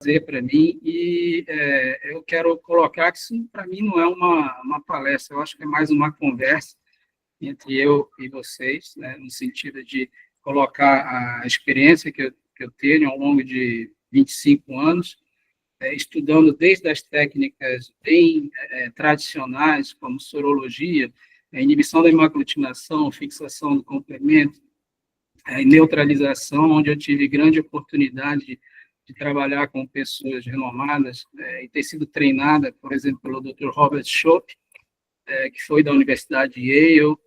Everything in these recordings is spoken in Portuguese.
Fazer para mim, e eu quero colocar que isso, para mim, não é uma palestra, eu acho que é mais uma conversa entre eu e vocês, né, no sentido de colocar a experiência que eu tenho ao longo de 25 anos, estudando desde as técnicas bem tradicionais, como sorologia, inibição da hemaglutinação, fixação do complemento, e neutralização, onde eu tive grande oportunidade de trabalhar com pessoas renomadas e ter sido treinada, por exemplo, pelo Dr. Robert Schopp, que foi da Universidade de Yale,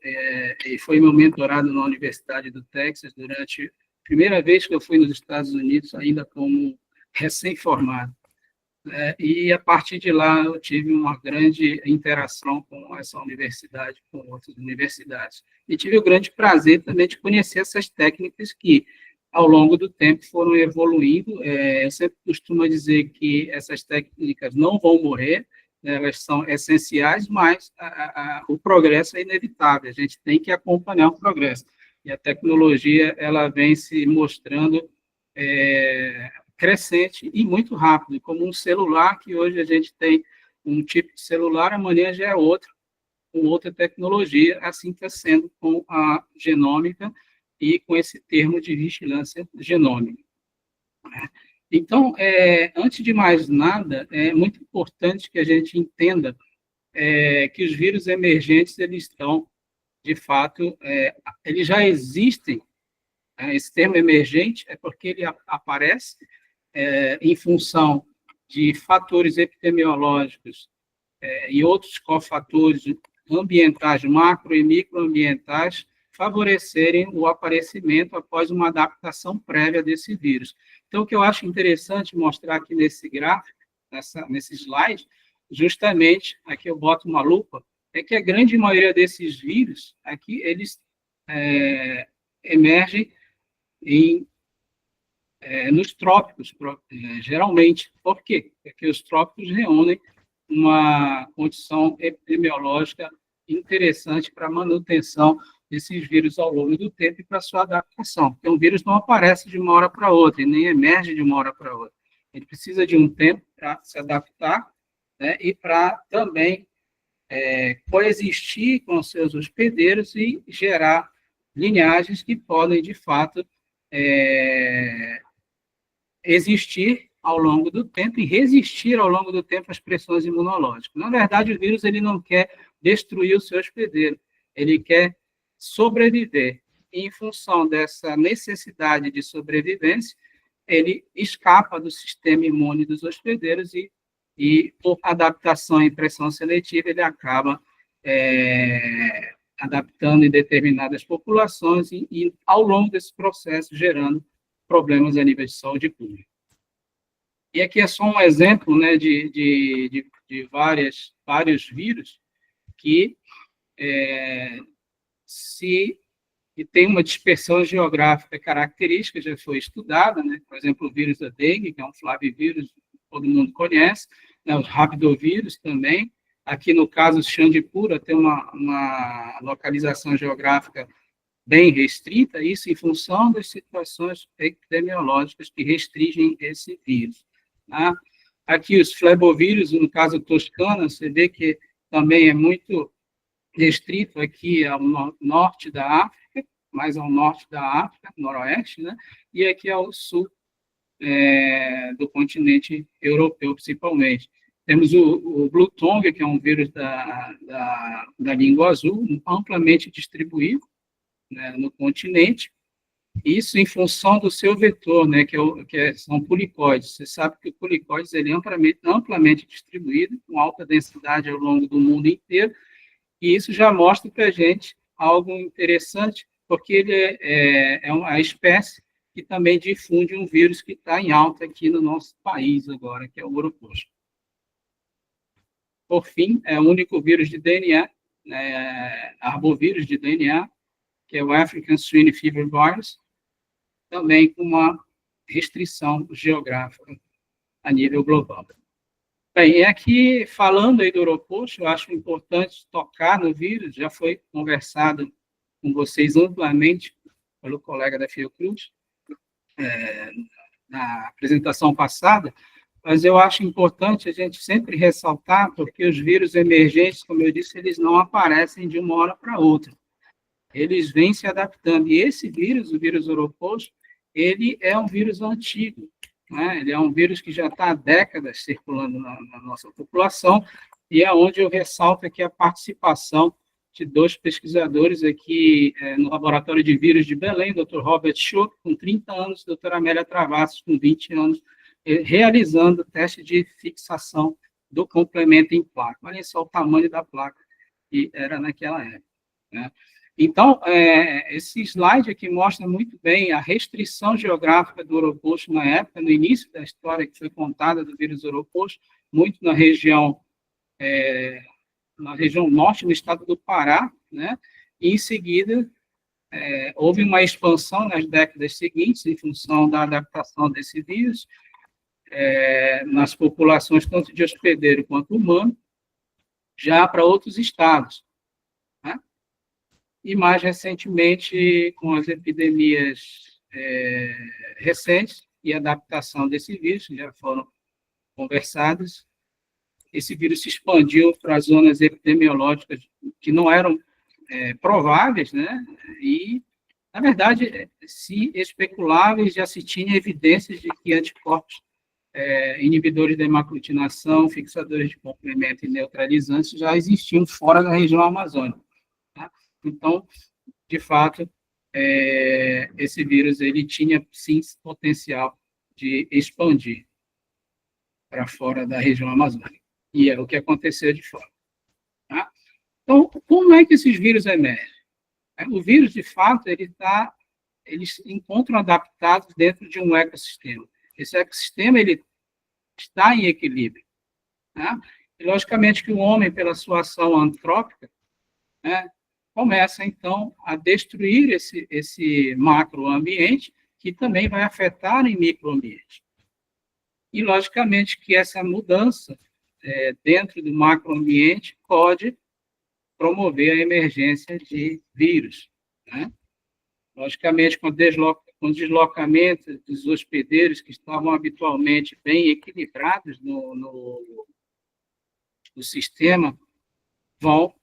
e foi meu mentorado na Universidade do Texas durante a primeira vez que eu fui nos Estados Unidos, ainda como recém-formado. E a partir de lá eu tive uma grande interação com essa universidade, com outras universidades. E tive o grande prazer também de conhecer essas técnicas que, ao longo do tempo, foram evoluindo. Eu sempre costumo dizer que essas técnicas não vão morrer, né, elas são essenciais, mas o progresso é inevitável, a gente tem que acompanhar o progresso. E a tecnologia ela vem se mostrando crescente e muito rápido, como um celular, que hoje a gente tem um tipo de celular, amanhã já é outro, com outra tecnologia, assim está sendo com a genômica e com esse termo de vigilância genômica. Então, antes de mais nada, é muito importante que a gente entenda que os vírus emergentes, eles estão, de fato, eles já existem. Esse termo emergente é porque ele aparece em função de fatores epidemiológicos e outros cofatores ambientais, macro e microambientais, favorecerem o aparecimento após uma adaptação prévia desse vírus. Então, o que eu acho interessante mostrar aqui nesse gráfico, nesse slide, justamente, aqui eu boto uma lupa, é que a grande maioria desses vírus, aqui, eles emergem nos trópicos, geralmente. Por quê? Porque os trópicos reúnem uma condição epidemiológica interessante para a manutenção desses vírus ao longo do tempo e para sua adaptação. Porque um vírus não aparece de uma hora para outra e nem emerge de uma hora para outra. Ele precisa de um tempo para se adaptar, né, e para também coexistir com os seus hospedeiros e gerar linhagens que podem, de fato, existir ao longo do tempo e resistir ao longo do tempo às pressões imunológicas. Na verdade, o vírus ele não quer destruir o seu hospedeiro, ele quer sobreviver. E, em função dessa necessidade de sobrevivência, ele escapa do sistema imune dos hospedeiros e por adaptação e pressão seletiva, ele acaba adaptando em determinadas populações e, ao longo desse processo, gerando problemas a nível de saúde pública. E aqui é só um exemplo, né, de vários vírus que que tem uma dispersão geográfica característica, já foi estudada, né? Por exemplo, o vírus da dengue, que é um flavivírus, todo mundo conhece, né? Os rabidovírus também. Aqui, no caso, o Xandipura tem uma localização geográfica bem restrita, isso em função das situações epidemiológicas que restringem esse vírus. Tá? Aqui, os flebovírus, no caso toscana, você vê que também é muito restrito aqui ao norte da África, mais ao norte da África, noroeste, né? E aqui ao sul do continente europeu, principalmente. Temos o Blue Tongue, que é um vírus da língua azul, amplamente distribuído, né, no continente, isso em função do seu vetor, né, são pulicóides. Você sabe que o pulicóides ele é amplamente distribuído, com alta densidade ao longo do mundo inteiro, e isso já mostra para a gente algo interessante, porque ele é uma espécie que também difunde um vírus que está em alta aqui no nosso país agora, que é o Oroposto. Por fim, é o único vírus de DNA, arbovírus de DNA, que é o African Swine Fever Virus, também com uma restrição geográfica a nível global. Bem, e aqui, falando aí do Oroposto, eu acho importante tocar no vírus, já foi conversado com vocês amplamente pelo colega da Fiocruz, na apresentação passada, mas eu acho importante a gente sempre ressaltar, porque os vírus emergentes, como eu disse, eles não aparecem de uma hora para outra. Eles vêm se adaptando. E esse vírus, o vírus Oropouche, ele é um vírus antigo, né? Ele é um vírus que já está há décadas circulando na nossa população, e é onde eu ressalto aqui a participação de dois pesquisadores aqui no Laboratório de Vírus de Belém, Dr. Robert Schupp, com 30 anos, e doutora Amélia Travassos, com 20 anos, realizando o teste de fixação do complemento em placa. Olha só o tamanho da placa que era naquela época, né? Então, esse slide aqui mostra muito bem a restrição geográfica do Oropouche na época, no início da história que foi contada do vírus Oropouche, muito na região norte do estado do Pará, né? E, em seguida, houve uma expansão nas décadas seguintes, em função da adaptação desse vírus, nas populações, tanto de hospedeiro quanto humano, já para outros estados, né? E, mais recentemente, com as epidemias recentes e adaptação desse vírus, que já foram conversadas, esse vírus se expandiu para zonas epidemiológicas que não eram prováveis, né? E, na verdade, se especulava e já se tinha evidências de que anticorpos inibidores da hemaglutinação, fixadores de complemento e neutralizantes já existiam fora da região amazônica. Tá? Então, de fato, esse vírus ele tinha, sim, potencial de expandir para fora da região amazônica. E é o que aconteceu de fora. Tá? Então, como é que esses vírus emergem? O vírus, de fato, eles se encontram adaptados dentro de um ecossistema. Esse ecossistema ele está em equilíbrio. Né? E, logicamente, que o homem, pela sua ação antrópica, né, começa, então, a destruir esse macroambiente, que também vai afetar em microambiente. E, logicamente, que essa mudança dentro do macroambiente pode promover a emergência de vírus. Né? Logicamente, com o deslocamento dos hospedeiros que estavam habitualmente bem equilibrados no sistema, vão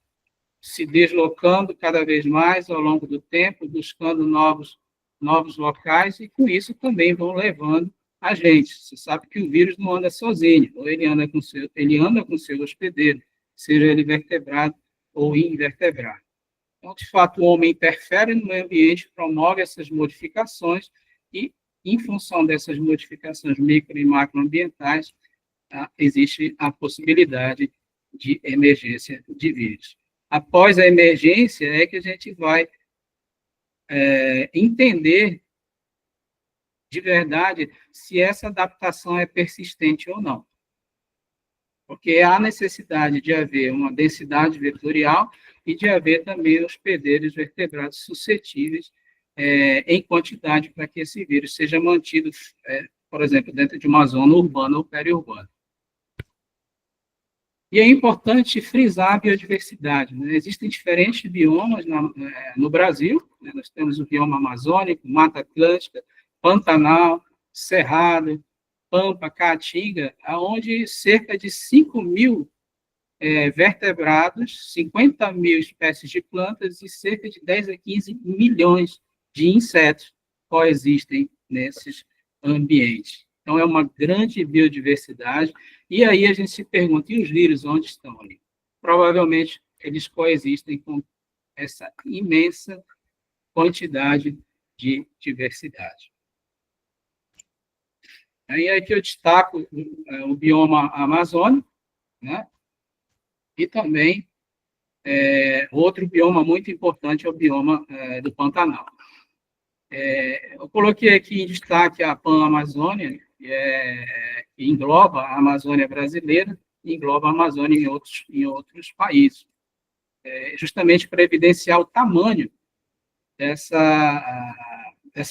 se deslocando cada vez mais ao longo do tempo, buscando novos locais, e com isso também vão levando a gente. Você sabe que o vírus não anda sozinho, ou ele anda com seu hospedeiro, seja ele vertebrado ou invertebrado. Então, de fato, o homem interfere no meio ambiente, promove essas modificações e, em função dessas modificações micro e macroambientais, existe a possibilidade de emergência de vírus. Após a emergência é que a gente vai entender de verdade se essa adaptação é persistente ou não. Porque há necessidade de haver uma densidade vetorial e de haver também hospedeiros vertebrados suscetíveis em quantidade para que esse vírus seja mantido, por exemplo, dentro de uma zona urbana ou periurbana. E é importante frisar a biodiversidade. Né? Existem diferentes biomas no Brasil. Né? Nós temos o bioma amazônico, Mata Atlântica, Pantanal, Cerrado, Pampa, Caatinga, onde cerca de 5.000 vertebrados, 50.000 espécies de plantas e cerca de 10 a 15 milhões de insetos coexistem nesses ambientes. Então, é uma grande biodiversidade. E aí a gente se pergunta, e os vírus, onde estão ali? Provavelmente, eles coexistem com essa imensa quantidade de diversidade. Aí aqui eu destaco o bioma amazônico, né? E também outro bioma muito importante é o bioma do Pantanal. Eu coloquei aqui em destaque a Pan-Amazônia, que engloba a Amazônia brasileira e engloba a Amazônia em outros países, justamente para evidenciar o tamanho dessa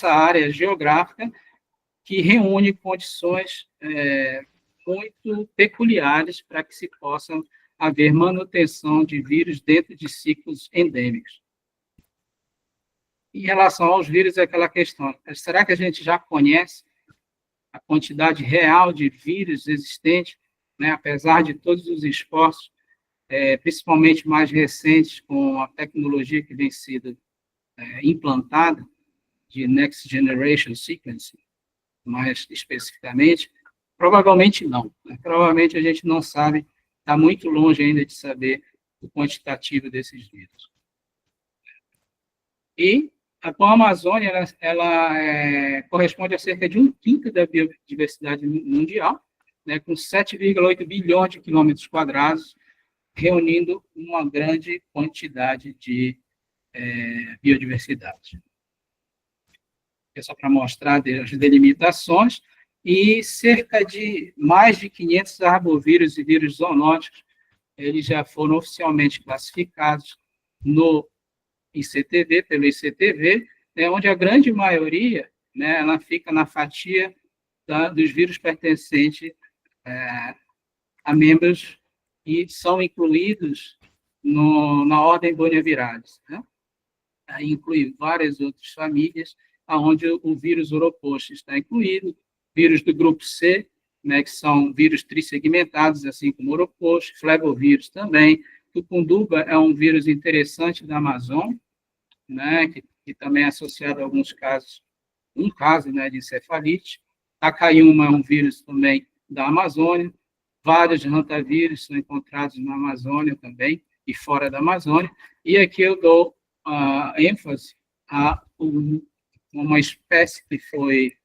área geográfica que reúne condições muito peculiares para que se possa haver manutenção de vírus dentro de ciclos endêmicos. Em relação aos vírus, é aquela questão, será que a gente já conhece a quantidade real de vírus existente, né, apesar de todos os esforços, principalmente mais recentes, com a tecnologia que vem sendo implantada, de Next Generation Sequencing, mais especificamente, provavelmente não. Né? Provavelmente a gente não sabe, está muito longe ainda de saber o quantitativo desses vírus. E a Amazônia, ela corresponde a cerca de 1/5 da biodiversidade mundial, né, com 7,8 bilhões de quilômetros quadrados, reunindo uma grande quantidade de biodiversidade. É só para mostrar as delimitações, e cerca de mais de 500 arbovírus e vírus zoonóticos, eles já foram oficialmente classificados no ICTV, pelo ICTV, onde a grande maioria, né, ela fica na fatia dos vírus pertencentes a membros e são incluídos na ordem Boniaviridae, né? Aí inclui várias outras famílias, onde o vírus uropost está incluído, vírus do grupo C, né, que são vírus trissegmentados, assim como o uropost, flavovírus também. Tucunduba é um vírus interessante da Amazônia, né, que também é associado a alguns casos, um caso, né, de encefalite. Takayama é um vírus também da Amazônia. Vários hantavírus são encontrados na Amazônia também e fora da Amazônia. E aqui eu dou ênfase a uma espécie que foi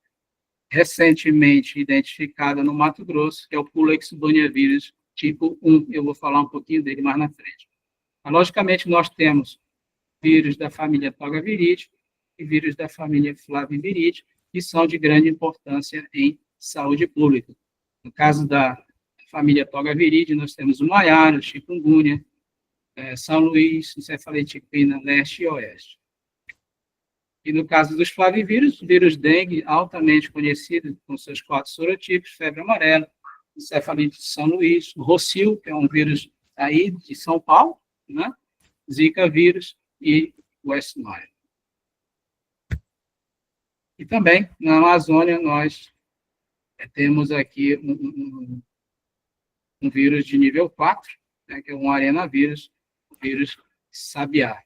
recentemente identificada no Mato Grosso, que é o Pulex boniavírus tipo 1. Eu vou falar um pouquinho dele mais na frente. Mas, logicamente, nós temos vírus da família Togaviridae e vírus da família Flaviviridae, que são de grande importância em saúde pública. No caso da família Togaviridae, nós temos o maiaro, chikungunya, São Luís, encefalite equina leste e oeste. E no caso dos flavivírus, o vírus dengue, altamente conhecido com seus 4 sorotipos, febre amarela, encefalite de São Luís, o Rocil, que é um vírus aí de São Paulo, né? Zika vírus e West Nile. E também, na Amazônia, nós temos aqui um vírus de nível 4, né, que é um arenavírus, o vírus sabiá.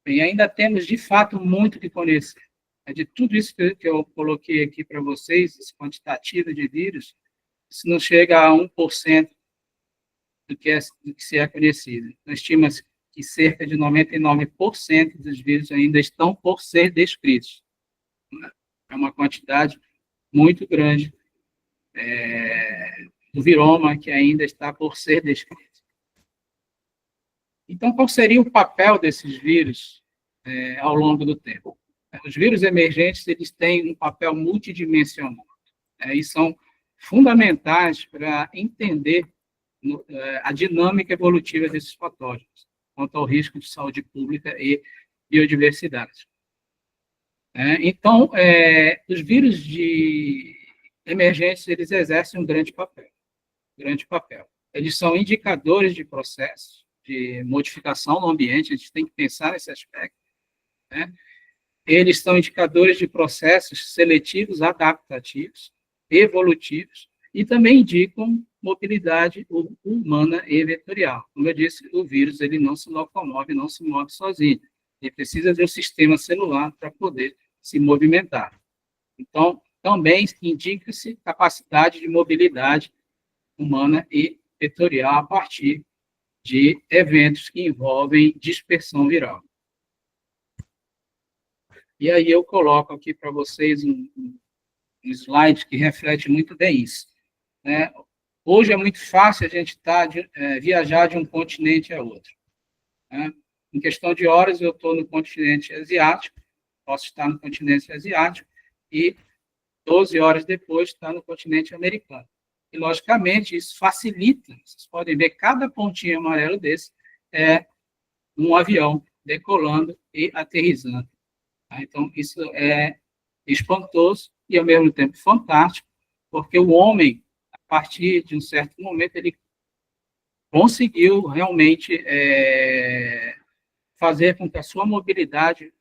E ainda temos, de fato, muito que conhecer. De tudo isso que eu coloquei aqui para vocês, esse quantitativo de vírus, isso não chega a 1% do que se é conhecido. Estima-se que cerca de 99% dos vírus ainda estão por ser descritos. É uma quantidade muito grande do viroma que ainda está por ser descrito. Então, qual seria o papel desses vírus ao longo do tempo? Os vírus emergentes, eles têm um papel multidimensional, e são fundamentais para entender a dinâmica evolutiva desses patógenos, quanto ao risco de saúde pública e biodiversidade. Então, os vírus emergentes, eles exercem um grande papel. Eles são indicadores de processos de modificação no ambiente, a gente tem que pensar nesse aspecto, né? Eles são indicadores de processos seletivos, adaptativos, evolutivos, e também indicam mobilidade humana e vetorial. Como eu disse, o vírus ele não se locomove, não se move sozinho. Ele precisa de um sistema celular para poder se movimentar. Então, também indica-se capacidade de mobilidade humana e vetorial a partir de eventos que envolvem dispersão viral. E aí eu coloco aqui para vocês um slide que reflete muito bem isso. Hoje é muito fácil a gente viajar de um continente a outro. Em questão de horas, eu estou no continente asiático, posso estar no continente asiático, e 12 horas depois estar no continente americano. E, logicamente, isso facilita. Vocês podem ver, cada pontinho amarelo desse é um avião decolando e aterrissando. Então, isso é espantoso e, ao mesmo tempo, fantástico, porque o homem, a partir de um certo momento, ele conseguiu realmente fazer com que a sua mobilidade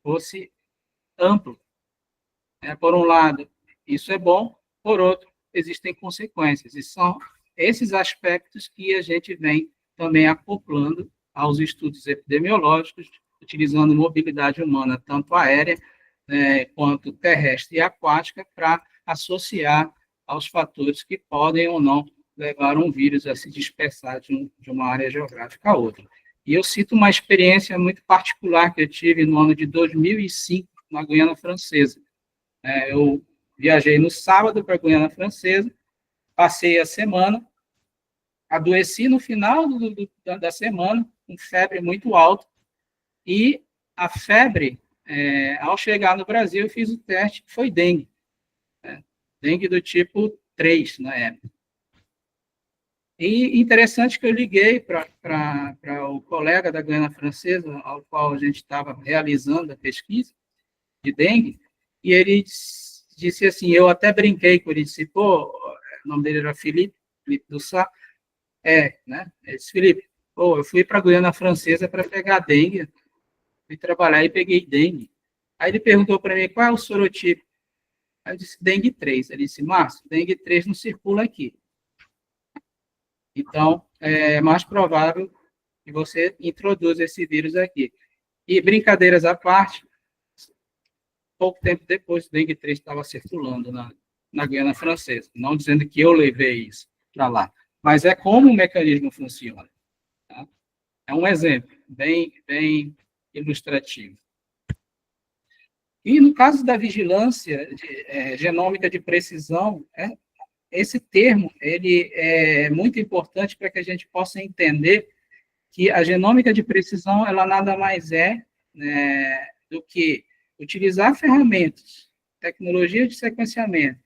fosse amplo. Por um lado, isso é bom, por outro, existem consequências, e são esses aspectos que a gente vem também acoplando aos estudos epidemiológicos, utilizando mobilidade humana, tanto aérea, quanto terrestre e aquática, para associar aos fatores que podem ou não levar um vírus a se dispersar de uma área geográfica a outra. E eu cito uma experiência muito particular que eu tive no ano de 2005, na Guiana Francesa. Eu viajei no sábado para a Guiana Francesa, passei a semana, adoeci no final da semana, com febre muito alta, e a febre, ao chegar no Brasil, eu fiz o teste, foi dengue. Dengue do tipo 3, na época. E interessante que eu liguei para o colega da Guiana Francesa, ao qual a gente estava realizando a pesquisa de dengue, e ele disse assim, eu até brinquei com ele, disse, pô, o nome dele era Felipe Dussat, né? Ele disse, Felipe, pô, eu fui para a Guiana Francesa para pegar dengue, fui trabalhar e peguei dengue. Aí ele perguntou para mim, qual é o sorotipo? Aí eu disse, dengue 3. Ele disse, Márcio, dengue 3 não circula aqui. Então, é mais provável que você introduza esse vírus aqui. E brincadeiras à parte, pouco tempo depois, o dengue 3 estava circulando na Guiana Francesa. Não dizendo que eu levei isso para lá, mas é como o mecanismo funciona. Tá? É um exemplo bem ilustrativo. E no caso da vigilância genômica de precisão, esse termo ele é muito importante para que a gente possa entender que a genômica de precisão ela nada mais é, né, do que utilizar ferramentas, tecnologia de sequenciamento,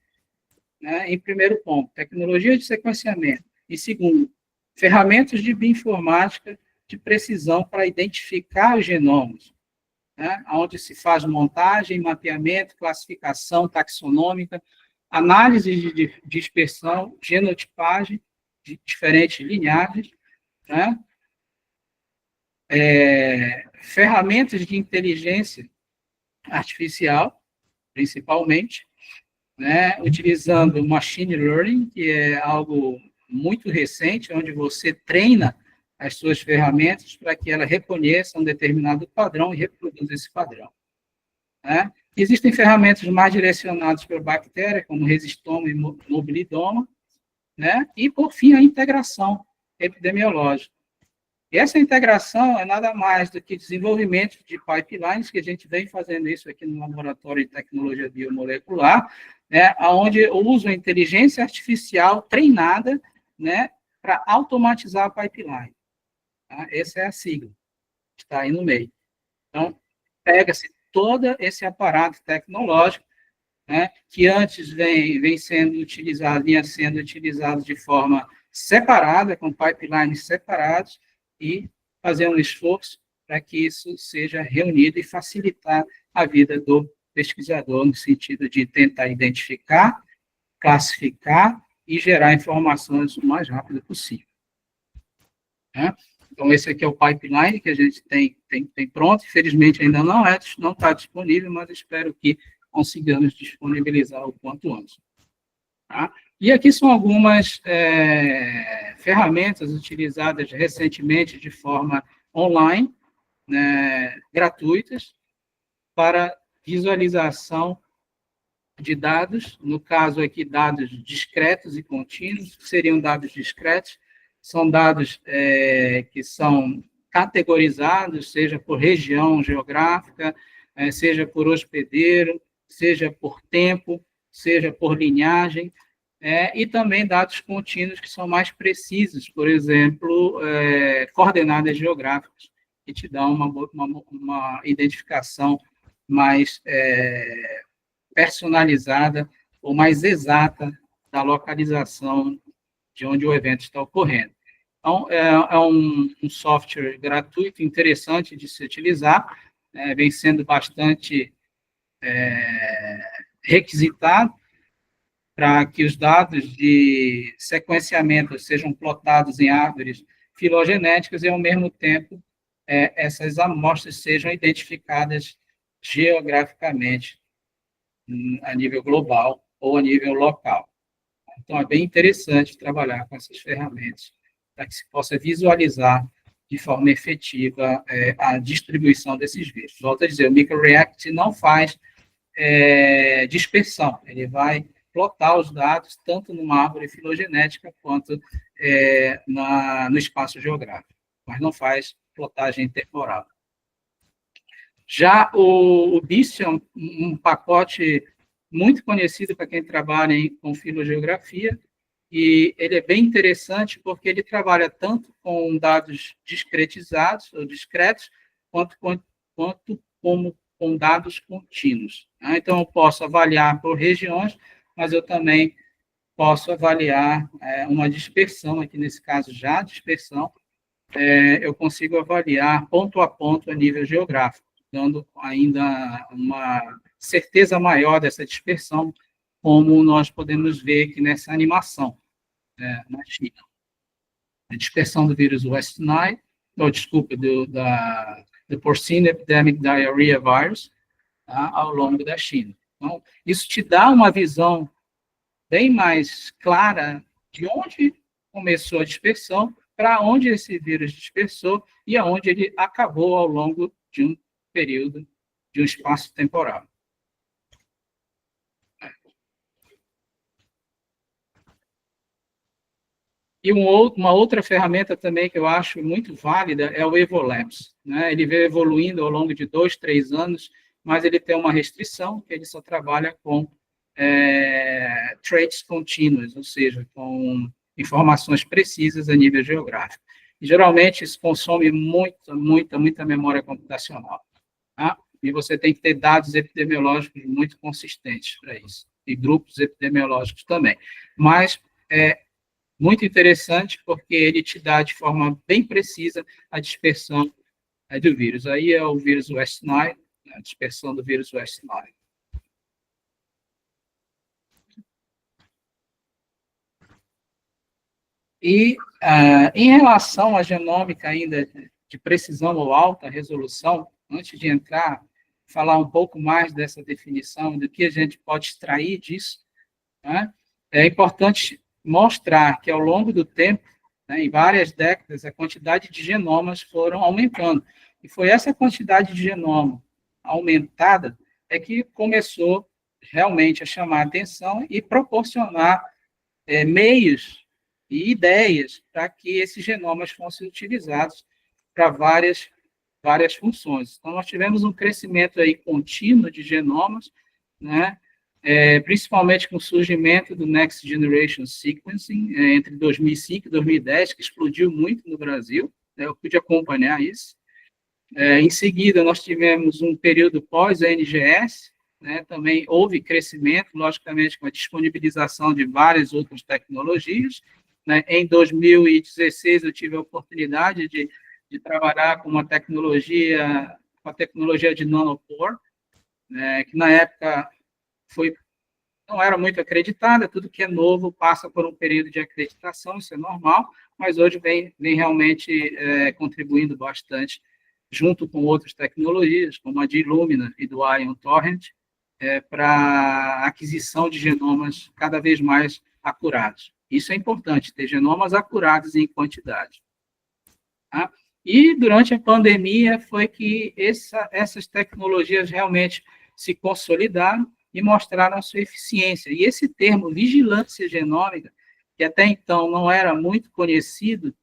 né, em primeiro ponto, tecnologia de sequenciamento, e segundo, ferramentas de bioinformática de precisão para identificar os genomas, né, onde se faz montagem, mapeamento, classificação taxonômica, análise de dispersão, genotipagem de diferentes linhagens, né, ferramentas de inteligência artificial, principalmente, né, utilizando machine learning, que é algo muito recente, onde você treina as suas ferramentas para que ela reconheça um determinado padrão e reproduza esse padrão. Né? Existem ferramentas mais direcionadas para bactéria, como resistoma e mobilidoma, né? E, por fim, a integração epidemiológica. E essa integração é nada mais do que desenvolvimento de pipelines, que a gente vem fazendo isso aqui no Laboratório de Tecnologia Biomolecular, né, onde eu uso a inteligência artificial treinada, né, para automatizar a pipeline. Tá? Essa é a sigla, que está aí no meio. Então, pega-se todo esse aparato tecnológico, né, que antes vinha sendo utilizado de forma separada, com pipelines separados, e fazer um esforço para que isso seja reunido e facilitar a vida do pesquisador, no sentido de tentar identificar, classificar e gerar informações o mais rápido possível. Né? Então, esse aqui é o pipeline que a gente tem pronto. Infelizmente, ainda não está disponível, mas espero que consigamos disponibilizar o quanto antes. Tá? E aqui são algumas ferramentas utilizadas recentemente de forma online, né, gratuitas, para visualização de dados, no caso aqui, dados discretos e contínuos, que seriam dados discretos, são dados que são categorizados, seja por região geográfica, seja por hospedeiro, seja por tempo, seja por linhagem, e também dados contínuos que são mais precisos, por exemplo, coordenadas geográficas, que te dão uma identificação mais personalizada ou mais exata da localização de onde o evento está ocorrendo. Então, é um software gratuito, interessante de se utilizar, vem sendo bastante requisitado para que os dados de sequenciamento sejam plotados em árvores filogenéticas e, ao mesmo tempo, essas amostras sejam identificadas geograficamente a nível global ou a nível local. Então, é bem interessante trabalhar com essas ferramentas para que se possa visualizar de forma efetiva a distribuição desses vírus. Volto a dizer, o MicroReact não faz dispersão, ele vai plotar os dados tanto numa árvore filogenética quanto no espaço geográfico, mas não faz plotagem temporal. Já o BIST é um pacote muito conhecido para quem trabalha com filogeografia, e ele é bem interessante porque ele trabalha tanto com dados discretizados ou discretos, quanto como com dados contínuos. Então, eu posso avaliar por regiões, mas eu também posso avaliar uma dispersão, aqui nesse caso já a dispersão, eu consigo avaliar ponto a ponto a nível geográfico, dando ainda uma certeza maior dessa dispersão, como nós podemos ver aqui nessa animação na China. A dispersão do vírus West Nile, do Porcine Epidemic Diarrhea Virus, tá, ao longo da China. Então, isso te dá uma visão bem mais clara de onde começou a dispersão, para onde esse vírus dispersou e aonde ele acabou ao longo de um período, de um espaço temporal. E uma outra ferramenta também que eu acho muito válida é o Evolabs, né? Ele veio evoluindo ao longo de 2, 3 anos, mas ele tem uma restrição, que ele só trabalha com traits contínuos, ou seja, com informações precisas a nível geográfico. E, geralmente, isso consome muita memória computacional. Tá? E você tem que ter dados epidemiológicos muito consistentes para isso, e grupos epidemiológicos também. Mas muito interessante, porque ele te dá de forma bem precisa a dispersão do vírus. Aí é o vírus West Nile, a dispersão do vírus West Nile. E, em relação à genômica ainda de precisão ou alta resolução, antes de entrar, falar um pouco mais dessa definição, do que a gente pode extrair disso, né? É importante mostrar que, ao longo do tempo, né, em várias décadas, a quantidade de genomas foram aumentando. E foi essa quantidade de genoma aumentada que começou realmente a chamar a atenção e proporcionar meios e ideias para que esses genomas fossem utilizados para várias funções. Então, nós tivemos um crescimento aí contínuo de genomas, né? Principalmente com o surgimento do Next Generation Sequencing, entre 2005 e 2010, que explodiu muito no Brasil, né? Eu pude acompanhar isso. Em seguida, nós tivemos um período pós-NGS, né? Também houve crescimento, logicamente, com a disponibilização de várias outras tecnologias, né? Em 2016, eu tive a oportunidade de trabalhar com a tecnologia de nanopore, né? Que na época não era muito acreditada. Tudo que é novo passa por um período de acreditação, isso é normal, mas hoje vem realmente contribuindo bastante, junto com outras tecnologias, como a de Illumina e do Ion Torrent, para a aquisição de genomas cada vez mais acurados. Isso é importante, ter genomas acurados em quantidade. Tá? E, durante a pandemia, foi que essas tecnologias realmente se consolidaram e mostraram a sua eficiência. E esse termo, vigilância genômica, que até então não era muito conhecido,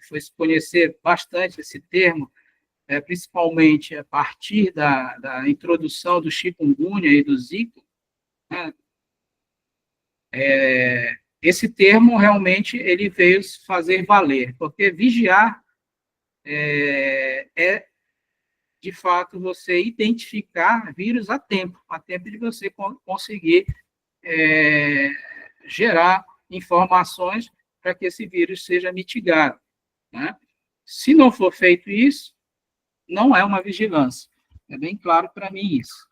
foi se conhecer bastante esse termo, principalmente a partir da introdução do chikungunya e do Zika, né? Esse termo realmente ele veio fazer valer, porque vigiar de fato, você identificar vírus a tempo de você conseguir gerar informações para que esse vírus seja mitigado, né? Se não for feito isso, não é uma vigilância. É bem claro para mim isso.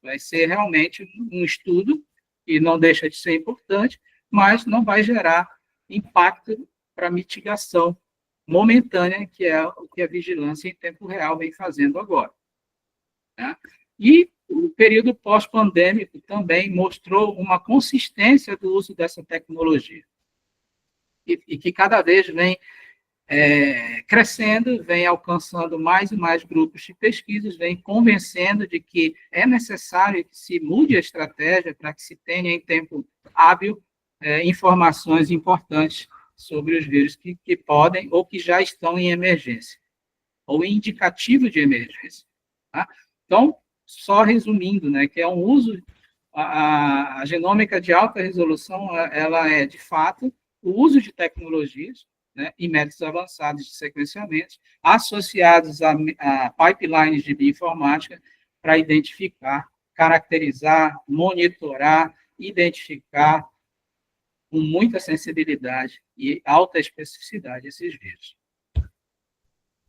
Vai ser realmente um estudo, e não deixa de ser importante, mas não vai gerar impacto para mitigação momentânea, que é o que a vigilância em tempo real vem fazendo agora. né? E o período pós-pandêmico também mostrou uma consistência do uso dessa tecnologia, e que cada vez vem crescendo, vem alcançando mais e mais grupos de pesquisas, vem convencendo de que é necessário que se mude a estratégia para que se tenha em tempo hábil informações importantes sobre os vírus que podem ou que já estão em emergência, ou em indicativo de emergência. Tá? Então, só resumindo, né, que é um uso, a genômica de alta resolução, ela é, de fato, o uso de tecnologias, né, e métodos avançados de sequenciamento, associados a pipelines de bioinformática para identificar, caracterizar, monitorar, identificar com muita sensibilidade e alta especificidade esses vírus.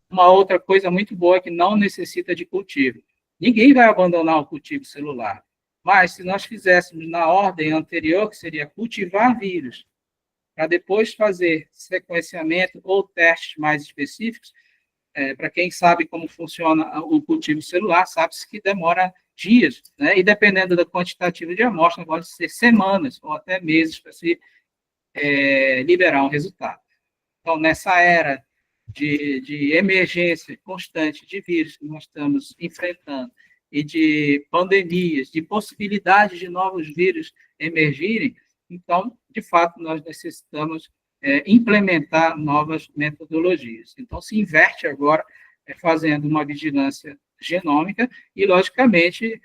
Uma outra coisa muito boa é que não necessita de cultivo. Ninguém vai abandonar o cultivo celular, mas se nós fizéssemos na ordem anterior, que seria cultivar vírus, para depois fazer sequenciamento ou testes mais específicos, para quem sabe como funciona o cultivo celular, sabe-se que demora dias, né? E dependendo do quantitativo de amostra, pode ser semanas ou até meses para se liberar um resultado. Então, nessa era de emergência constante de vírus que nós estamos enfrentando e de pandemias, de possibilidades de novos vírus emergirem, então, de fato, nós necessitamos implementar novas metodologias. Então, se inverte agora fazendo uma vigilância genômica e, logicamente,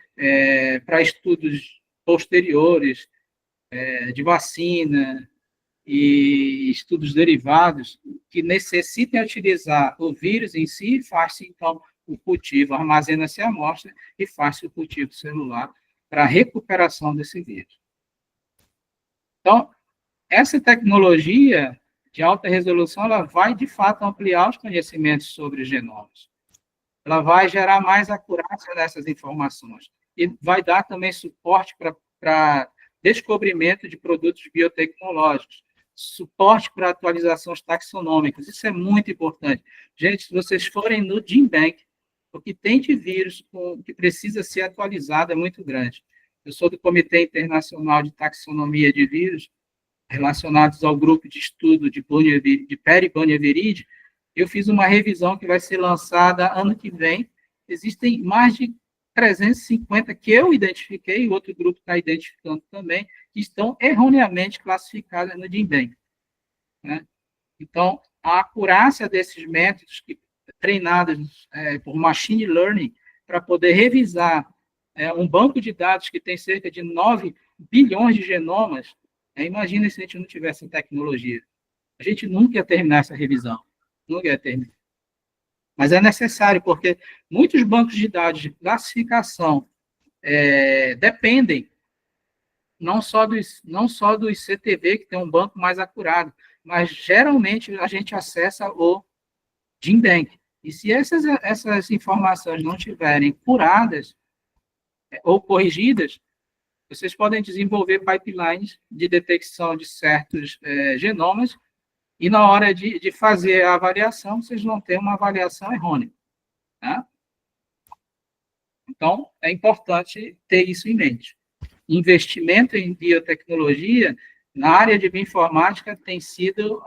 para estudos posteriores de vacina e estudos derivados que necessitem utilizar o vírus em si, faz-se, então, o cultivo, armazena-se a amostra e faz-se o cultivo celular para a recuperação desse vírus. Então, essa tecnologia de alta resolução, ela vai, de fato, ampliar os conhecimentos sobre os genomas. Ela vai gerar mais acurácia nessas informações e vai dar também suporte para descobrimento de produtos biotecnológicos, suporte para atualizações taxonômicas. Isso é muito importante. Gente, se vocês forem no GenBank, o que tem de vírus que precisa ser atualizado é muito grande. Eu sou do Comitê Internacional de Taxonomia de Vírus, relacionados ao grupo de estudo de Peri-Bonneviride. Eu fiz uma revisão que vai ser lançada ano que vem. Existem mais de 350 que eu identifiquei, e outro grupo está identificando também, que estão erroneamente classificadas no GenBank, né? Então, a acurácia desses métodos treinados por machine learning para poder revisar um banco de dados que tem cerca de 9 bilhões de genomas, imagina se a gente não tivesse tecnologia. A gente nunca ia terminar essa revisão, nunca ia terminar. Mas é necessário, porque muitos bancos de dados de classificação dependem não só dos CTV, que tem um banco mais acurado, mas geralmente a gente acessa o GenBank. E se essas informações não estiverem curadas ou corrigidas, vocês podem desenvolver pipelines de detecção de certos genomas e na hora de fazer a avaliação, vocês vão ter uma avaliação errônea. Tá? Então, é importante ter isso em mente. Investimento em biotecnologia na área de bioinformática tem sido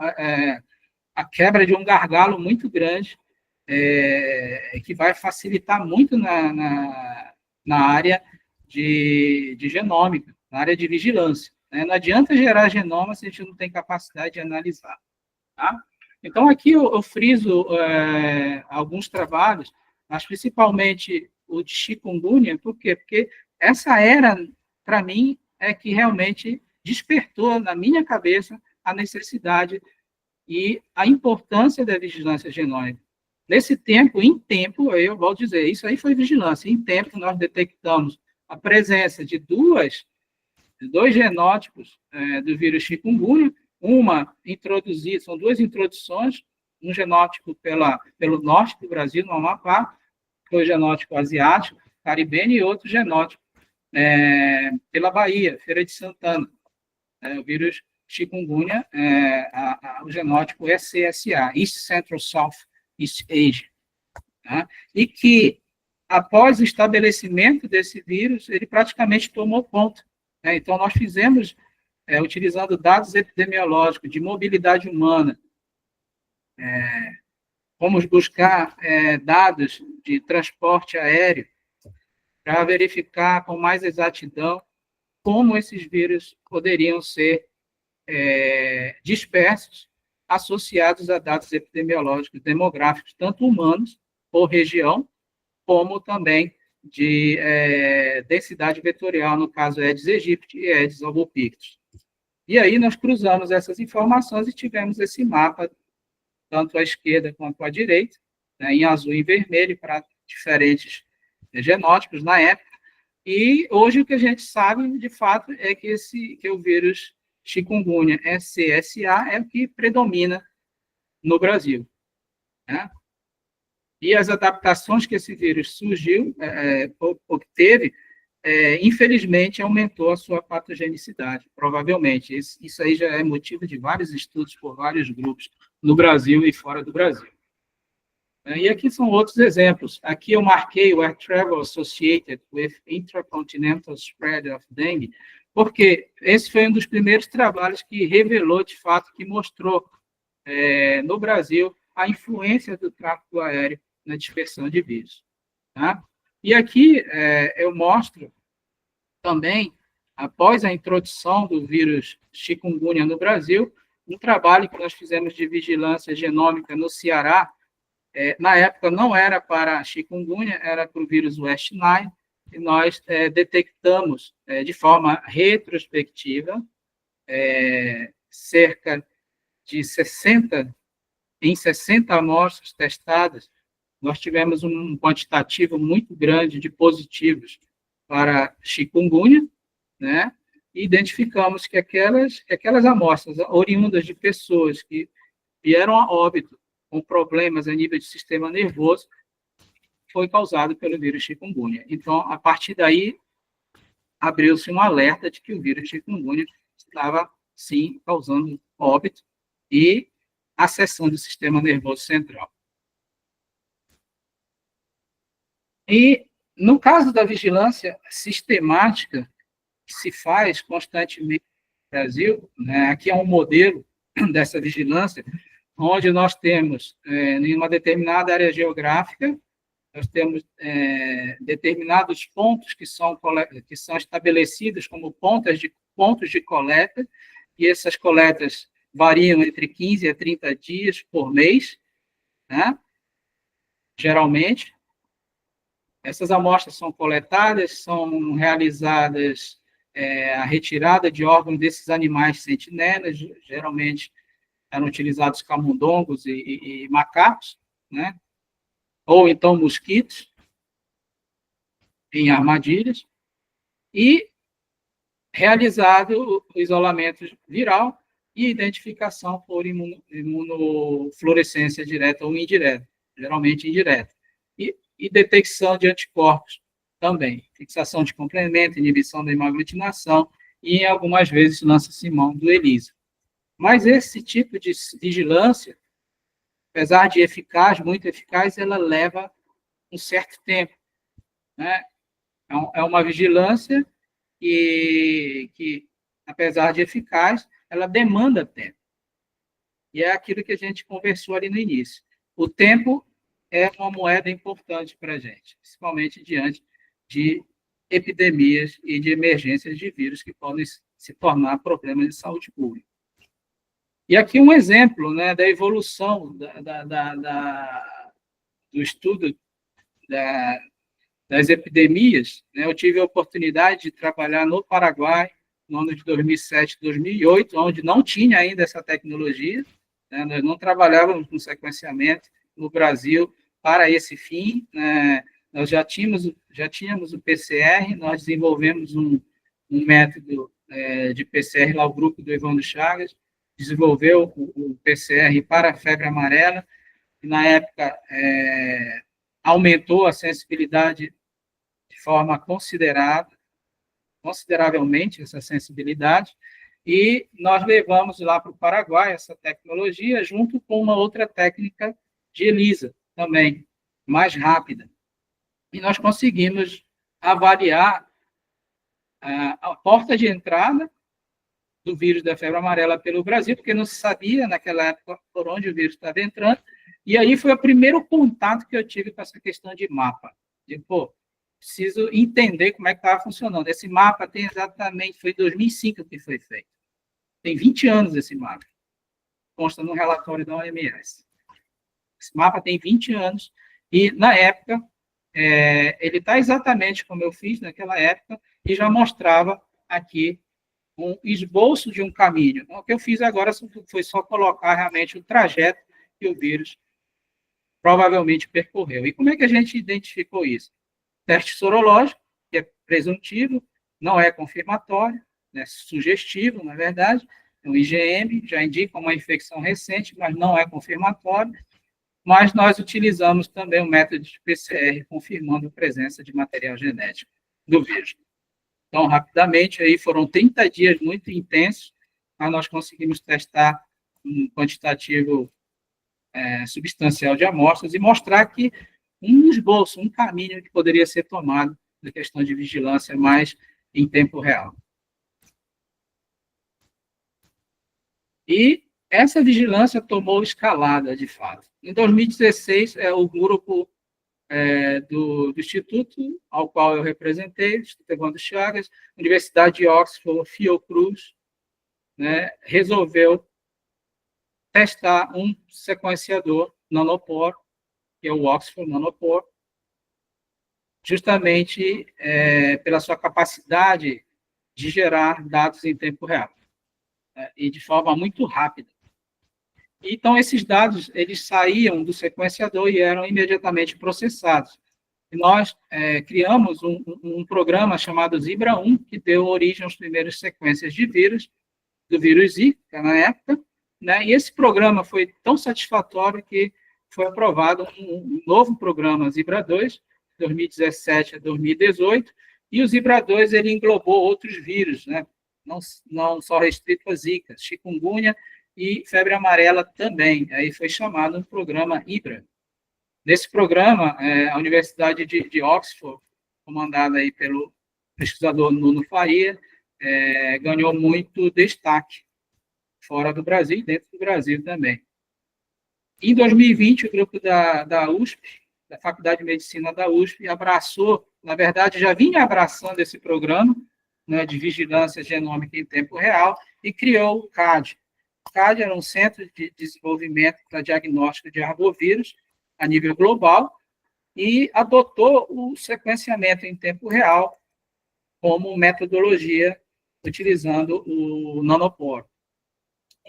a quebra de um gargalo muito grande, que vai facilitar muito na área de genômica, na área de vigilância. Né? Não adianta gerar genoma se a gente não tem capacidade de analisar. Tá? Então, aqui eu friso alguns trabalhos, mas principalmente o de chikungunya. Por quê? Porque essa era, para mim, é que realmente despertou na minha cabeça a necessidade e a importância da vigilância genômica. Nesse tempo, eu vou dizer, isso aí foi vigilância. Em tempo, nós detectamos a presença de dois genótipos do vírus chikungunya, são duas introduções, um genótipo pelo norte do Brasil, no Amapá, foi o genótipo asiático, caribenho, e outro genótipo pela Bahia, Feira de Santana, o vírus chikungunya, o genótipo ECSA, East Central South East Asia, tá? E que após o estabelecimento desse vírus, ele praticamente tomou conta, né? Então, nós fizemos, utilizando dados epidemiológicos de mobilidade humana, fomos buscar dados de transporte aéreo para verificar com mais exatidão como esses vírus poderiam ser dispersos, associados a dados epidemiológicos demográficos, tanto humanos, por região, como também de densidade vetorial, no caso Aedes aegypti e Aedes albopictus. E aí nós cruzamos essas informações e tivemos esse mapa, tanto à esquerda quanto à direita, né, em azul e vermelho, para diferentes genótipos na época. E hoje o que a gente sabe, de fato, é que o vírus chikungunya SCSA é o que predomina no Brasil, né? E as adaptações que esse vírus obteve, infelizmente, aumentou a sua patogenicidade, provavelmente. Isso aí já é motivo de vários estudos por vários grupos no Brasil e fora do Brasil. E aqui são outros exemplos. Aqui eu marquei o Air Travel Associated with Intracontinental Spread of Dengue, porque esse foi um dos primeiros trabalhos que revelou, de fato, que mostrou no Brasil a influência do tráfego aéreo na dispersão de vírus. Tá? E aqui eu mostro também, após a introdução do vírus chikungunya no Brasil, um trabalho que nós fizemos de vigilância genômica no Ceará. Na época não era para chikungunya, era para o vírus West Nile, e nós detectamos de forma retrospectiva cerca de 60 amostras testadas. Nós tivemos um quantitativo muito grande de positivos para chikungunya, né? E identificamos que aquelas amostras oriundas de pessoas que vieram a óbito com problemas a nível de sistema nervoso foi causado pelo vírus chikungunya. Então, a partir daí, abriu-se um alerta de que o vírus chikungunya estava, sim, causando óbito e acessando o sistema nervoso central. E, no caso da vigilância sistemática, que se faz constantemente no Brasil, né, aqui é um modelo dessa vigilância, onde nós temos, em uma determinada área geográfica, nós temos determinados pontos que são estabelecidos como pontos de coleta, e essas coletas variam entre 15 a 30 dias por mês, né? Geralmente. Essas amostras são coletadas, são realizadas a retirada de órgãos desses animais sentinelas, geralmente eram utilizados camundongos e macacos, né? Ou então mosquitos em armadilhas, e realizado o isolamento viral e identificação por imunofluorescência direta ou indireta, geralmente indireta, e detecção de anticorpos também, fixação de complemento, inibição da hemaglutinação e, algumas vezes, lança-simão do ELISA. Mas esse tipo de vigilância, apesar de eficaz, muito eficaz, ela leva um certo tempo, né? É uma vigilância que, apesar de eficaz, ela demanda tempo. E é aquilo que a gente conversou ali no início. O tempo é uma moeda importante para a gente, principalmente diante de epidemias e de emergências de vírus que podem se tornar problemas de saúde pública. E aqui um exemplo, né, da evolução do estudo das epidemias. Né? Eu tive a oportunidade de trabalhar no Paraguai, no ano de 2007, 2008, onde não tinha ainda essa tecnologia, né? Nós não trabalhávamos com sequenciamento no Brasil para esse fim, né? Nós já tínhamos o PCR, nós desenvolvemos um método de PCR, lá o grupo do Evandro Chagas desenvolveu o PCR para a febre amarela, e na época aumentou a sensibilidade de forma consideravelmente essa sensibilidade, e nós levamos lá para o Paraguai essa tecnologia, junto com uma outra técnica de ELISA, também, mais rápida. e nós conseguimos avaliar a porta de entrada do vírus da febre amarela pelo Brasil, porque não se sabia naquela época por onde o vírus estava entrando, e aí foi o primeiro contato que eu tive com essa questão de mapa. De, preciso entender como é que estava funcionando. Esse mapa tem exatamente, foi em 2005 que foi feito. Tem 20 anos esse mapa. Consta no relatório da OMS. Esse mapa tem 20 anos, e na época, ele está exatamente como eu fiz naquela época, e já mostrava aqui um esboço de um caminho. Então, o que eu fiz agora foi só colocar realmente o trajeto que o vírus provavelmente percorreu. E como é que a gente identificou isso? Teste sorológico, que é presuntivo, não é confirmatório, é sugestivo, na verdade. O IgM já indica uma infecção recente, mas não é confirmatório. Mas nós utilizamos também o método de PCR, confirmando a presença de material genético do vírus. Então, rapidamente, aí foram 30 dias muito intensos, mas nós conseguimos testar um quantitativo substancial de amostras e mostrar que um esboço, um caminho que poderia ser tomado na questão de vigilância mais em tempo real. E essa vigilância tomou escalada, de fato. Em 2016, o grupo do Instituto, ao qual eu representei, Instituto Evandro Chagas, Universidade de Oxford, Fiocruz, né, resolveu testar um sequenciador nanopore, que é o Oxford Nanopore, justamente pela sua capacidade de gerar dados em tempo real, e de forma muito rápida. Então, esses dados, eles saíam do sequenciador e eram imediatamente processados. E nós criamos um programa chamado Zebra-1, que deu origem às primeiras sequências de vírus, do vírus Zika, na época, né? E esse programa foi tão satisfatório que foi aprovado um novo programa, Zebra-2, 2017 a 2018, e o Zebra-2 ele englobou outros vírus, né? Não só restrito a Zika, chikungunya e febre amarela também. Aí foi chamado um programa Ibra. Nesse programa, a Universidade de Oxford, comandada aí pelo pesquisador Nuno Faria, ganhou muito destaque fora do Brasil e dentro do Brasil também. Em 2020, o grupo da USP, da Faculdade de Medicina da USP, abraçou, na verdade, já vinha abraçando esse programa, né, de vigilância genômica em tempo real, e criou o CAD. O CAD era um centro de desenvolvimento para diagnóstico de arbovírus a nível global e adotou o sequenciamento em tempo real como metodologia, utilizando o nanopore.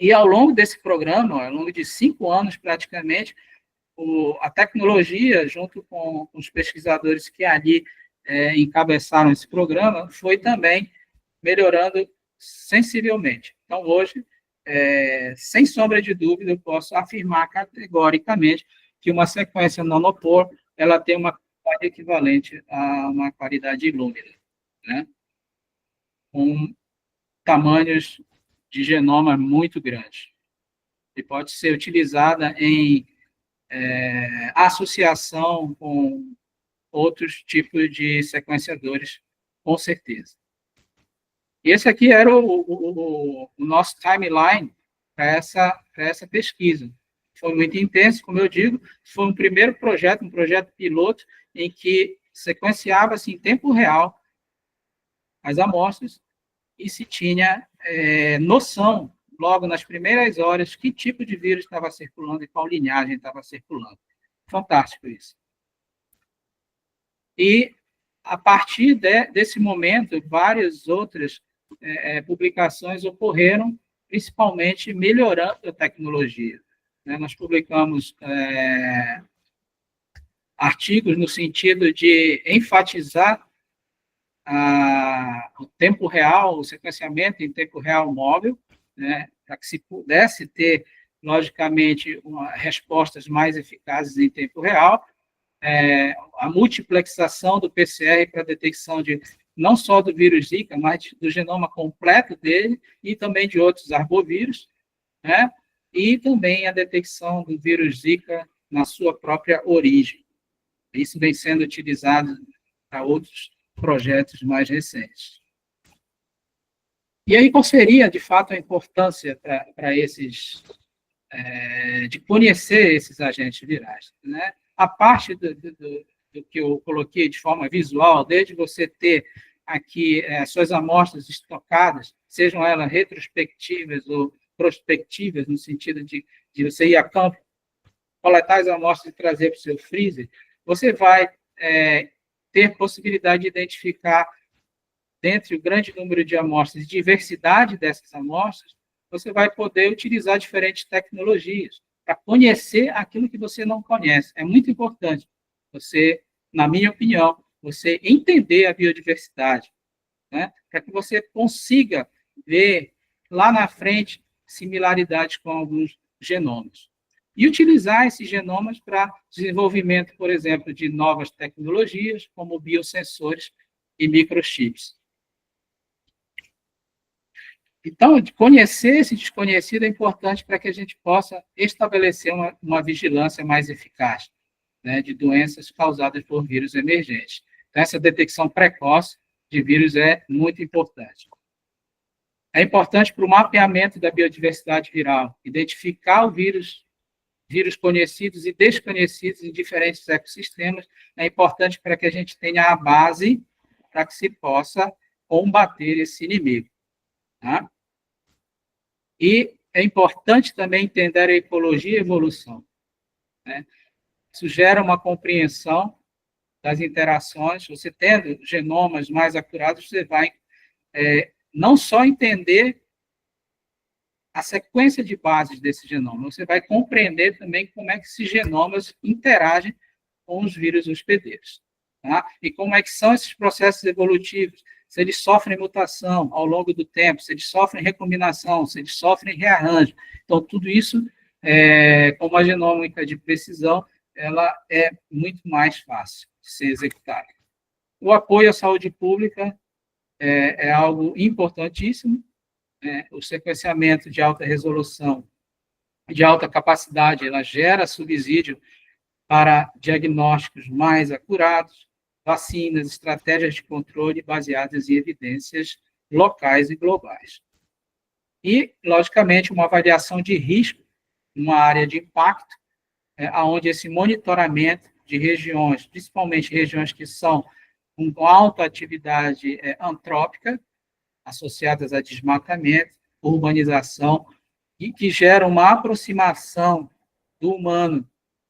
E ao longo desse programa, ao longo de 5 anos praticamente, a tecnologia, junto com os pesquisadores que ali encabeçaram esse programa, foi também melhorando sensivelmente. Então, hoje, sem sombra de dúvida, eu posso afirmar categoricamente que uma sequência nanopore, ela tem uma qualidade equivalente a uma qualidade Illumina, né? Com tamanhos de genoma muito grandes. E pode ser utilizada em associação com outros tipos de sequenciadores, com certeza. E esse aqui era o nosso timeline para essa pesquisa. Foi muito intenso, como eu digo, foi um primeiro projeto, um projeto piloto, em que sequenciava-se em tempo real as amostras e se tinha noção, logo nas primeiras horas, que tipo de vírus estava circulando e qual linhagem estava circulando. Fantástico isso. E, a partir desse momento, várias outras publicações ocorreram, principalmente melhorando a tecnologia. Nós publicamos artigos no sentido de enfatizar o tempo real, o sequenciamento em tempo real móvel, né, para que se pudesse ter, logicamente, respostas mais eficazes em tempo real, a multiplexação do PCR para detecção de não só do vírus Zika, mas do genoma completo dele e também de outros arbovírus, né, e também a detecção do vírus Zika na sua própria origem. Isso vem sendo utilizado para outros projetos mais recentes. E aí, qual seria, de fato, a importância para esses, de conhecer esses agentes virais, né? A parte do que eu coloquei de forma visual, desde você ter aqui suas amostras estocadas, sejam elas retrospectivas ou prospectivas, no sentido de você ir a campo, coletar as amostras e trazer para o seu freezer, você vai ter possibilidade de identificar, dentre o grande número de amostras, diversidade dessas amostras, você vai poder utilizar diferentes tecnologias para conhecer aquilo que você não conhece. É muito importante você, na minha opinião, você entender a biodiversidade, né? Para que você consiga ver lá na frente similaridades com alguns genomas. E utilizar esses genomas para desenvolvimento, por exemplo, de novas tecnologias, como biosensores e microchips. Então, conhecer esse desconhecido é importante para que a gente possa estabelecer uma vigilância mais eficaz, né, de doenças causadas por vírus emergentes. Então, essa detecção precoce de vírus é muito importante. É importante para o mapeamento da biodiversidade viral, identificar o vírus conhecidos e desconhecidos em diferentes ecossistemas, é importante para que a gente tenha a base para que se possa combater esse inimigo. Tá? E é importante também entender a ecologia e a evolução, né? Isso gera uma compreensão das interações. Você tendo genomas mais acurados, você vai não só entender a sequência de bases desse genoma, você vai compreender também como é que esses genomas interagem com os vírus hospedeiros, tá? E como é que são esses processos evolutivos, se eles sofrem mutação ao longo do tempo, se eles sofrem recombinação, se eles sofrem rearranjo. Então, tudo isso, com uma genômica de precisão, ela é muito mais fácil de ser executada. O apoio à saúde pública é algo importantíssimo. O sequenciamento de alta resolução, de alta capacidade, ela gera subsídio para diagnósticos mais acurados, vacinas, estratégias de controle baseadas em evidências locais e globais. E, logicamente, uma avaliação de risco numa área de impacto, onde esse monitoramento de regiões, principalmente regiões que são com alta atividade antrópica, associadas a desmatamento, urbanização, e que geram uma aproximação do humano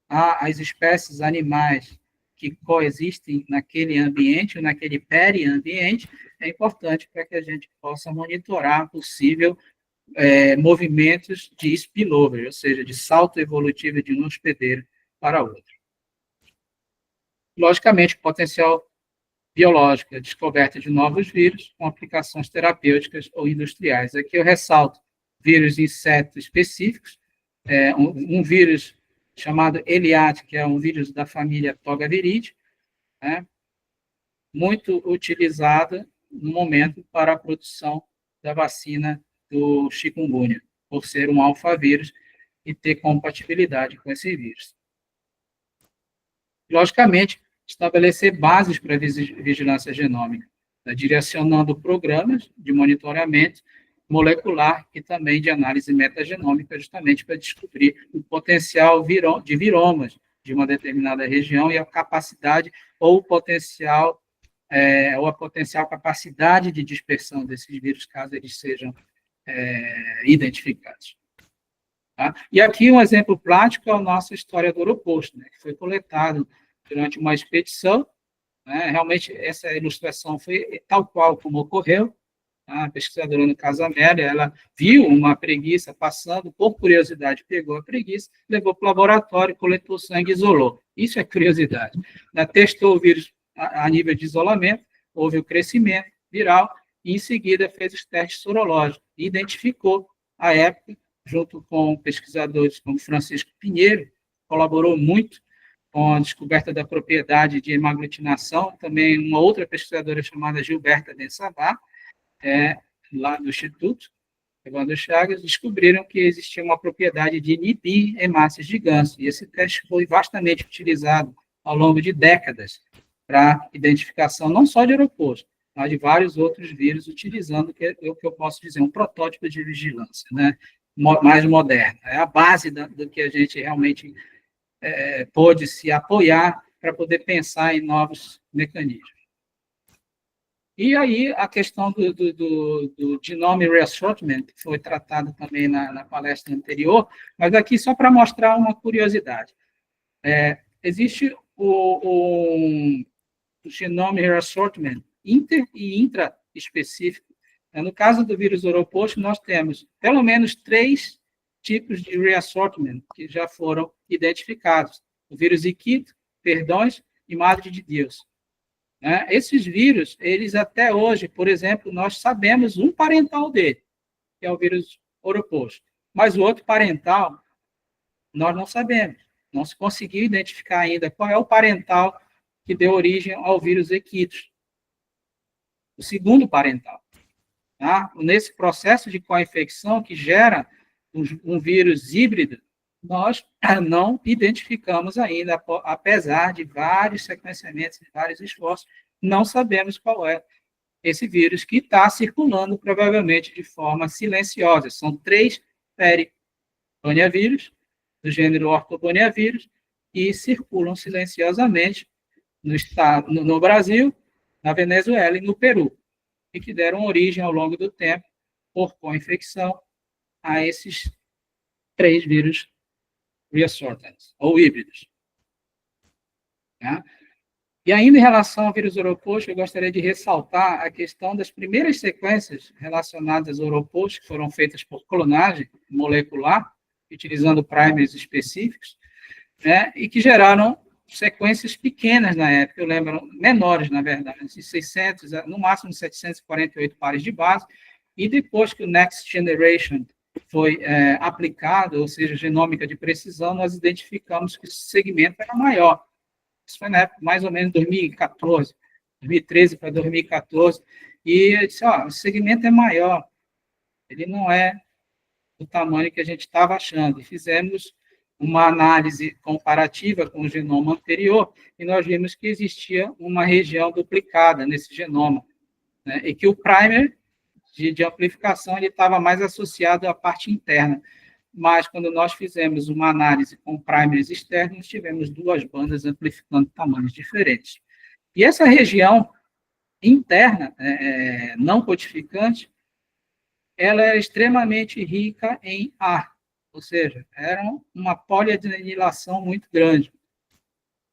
às espécies animais que coexistem naquele ambiente, ou naquele periambiente, é importante para que a gente possa monitorar possível movimentos de spillover, ou seja, de salto evolutivo de um hospedeiro para outro. Logicamente, o potencial biológica, descoberta de novos vírus com aplicações terapêuticas ou industriais. Aqui eu ressalto vírus inseto específicos, um vírus chamado Eliat, que é um vírus da família Togaviridae, né, muito utilizada no momento para a produção da vacina do chikungunya, por ser um alfavírus e ter compatibilidade com esse vírus. Logicamente, estabelecer bases para vigilância genômica, né, direcionando programas de monitoramento molecular e também de análise metagenômica, justamente para descobrir o potencial de viromas de uma determinada região e a capacidade ou a potencial capacidade de dispersão desses vírus, caso eles sejam identificados. Tá? E aqui um exemplo prático é a nossa história do Oroposto, né, que foi coletado durante uma expedição, né? Realmente essa ilustração foi tal qual como ocorreu. A pesquisadora no caso Amélia, ela viu uma preguiça passando, por curiosidade pegou a preguiça, levou para o laboratório, coletou sangue e isolou. Isso é curiosidade. Ela testou o vírus a nível de isolamento, houve o crescimento viral, e em seguida fez os testes sorológicos, e identificou, à época, junto com pesquisadores como Francisco Pinheiro, colaborou muito com a descoberta da propriedade de hemaglutinação, também uma outra pesquisadora chamada Gilberta Densabá, lá do Instituto Evandro Chagas, descobriram que existia uma propriedade de inibir hemácias de ganso, e esse teste foi vastamente utilizado ao longo de décadas para identificação não só de aeroposto, mas de vários outros vírus, utilizando o que eu posso dizer, um protótipo de vigilância, né? Mais moderno. É a base do que a gente realmente pôde se apoiar para poder pensar em novos mecanismos. E aí, a questão do genome reassortment, que foi tratado também na palestra anterior, mas aqui só para mostrar uma curiosidade. Existe o genome reassortment inter e intraespecífico. No caso do vírus Oropost, nós temos pelo menos 3 tipos de reassortment que já foram identificados. O vírus Iquito, Perdões e Madre de Deus. Esses vírus, eles até hoje, por exemplo, nós sabemos um parental dele, que é o vírus Oropost. Mas o outro parental, nós não sabemos. Não se conseguiu identificar ainda qual é o parental que deu origem ao vírus Equitos. O segundo parental. Tá? Nesse processo de co-infecção que gera um vírus híbrido, nós não identificamos ainda, apesar de vários sequenciamentos, de vários esforços, não sabemos qual é esse vírus que está circulando, provavelmente de forma silenciosa. São 3 periboniavírus, do gênero ortoboniavírus, e circulam silenciosamente no Brasil, na Venezuela e no Peru, e que deram origem ao longo do tempo, por co-infecção, a esses 3 vírus reassortants, ou híbridos. E ainda em relação ao vírus Oropost, eu gostaria de ressaltar a questão das primeiras sequências relacionadas ao Oropost, que foram feitas por clonagem molecular, utilizando primers específicos, e que geraram sequências pequenas na época, eu lembro, menores, na verdade, de 600, no máximo 748 pares de base, e depois que o Next Generation foi aplicado, ou seja, genômica de precisão, nós identificamos que esse segmento era maior. Isso foi na época, mais ou menos 2014, 2013 para 2014, e eu disse, o segmento é maior, ele não é do tamanho que a gente estava achando, e fizemos uma análise comparativa com o genoma anterior, e nós vimos que existia uma região duplicada nesse genoma, e que o primer de amplificação ele estava mais associado à parte interna. Mas, quando nós fizemos uma análise com primers externos, tivemos 2 bandas amplificando tamanhos diferentes. E essa região interna, não codificante, ela era extremamente rica em ar, ou seja, era uma poliadenilação muito grande.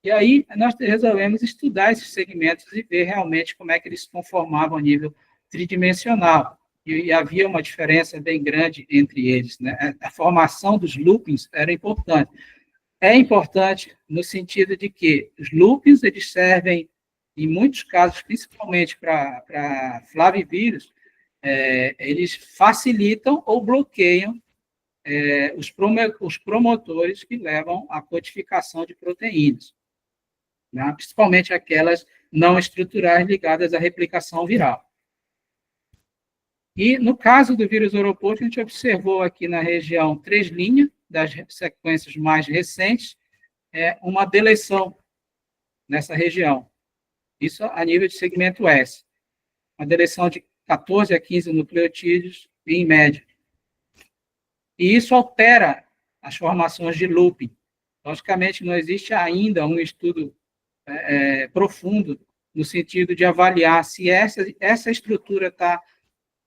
E aí, nós resolvemos estudar esses segmentos e ver realmente como é que eles se conformavam a nível tridimensional. E havia uma diferença bem grande entre eles. A formação dos loopings era importante. É importante no sentido de que os loopings eles servem, em muitos casos, principalmente para flavivírus, eles facilitam ou bloqueiam os promotores que levam à codificação de proteínas, principalmente aquelas não estruturais ligadas à replicação viral. E, no caso do vírus Oropost, a gente observou aqui na região 3' das sequências mais recentes, uma deleção nessa região. Isso a nível de segmento S. Uma deleção de 14 a 15 nucleotídeos, em média. E isso altera as formações de looping. Logicamente, não existe ainda um estudo profundo no sentido de avaliar se essa estrutura está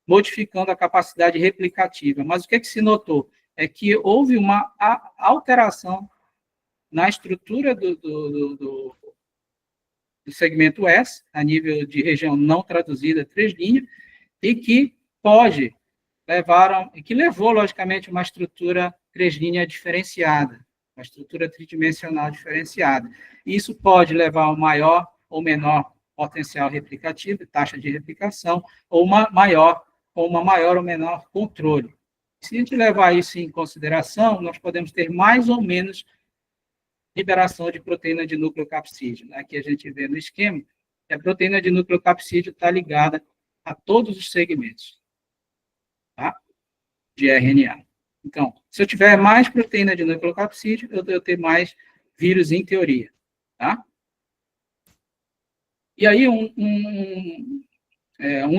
modificando a capacidade replicativa. Mas o que se notou? É que houve uma alteração na estrutura do segmento S, a nível de região não traduzida, 3', e que levou, logicamente, uma estrutura 3' diferenciada, uma estrutura tridimensional diferenciada. Isso pode levar a um maior ou menor potencial replicativo, taxa de replicação, ou uma maior ou menor controle. Se a gente levar isso em consideração, nós podemos ter mais ou menos liberação de proteína de nucleocapsídeo. Aqui a gente vê no esquema, que a proteína de nucleocapsídeo está ligada a todos os segmentos, tá? De RNA. Então, se eu tiver mais proteína de nucleocapsídeo, eu tenho mais vírus em teoria, tá? E aí, um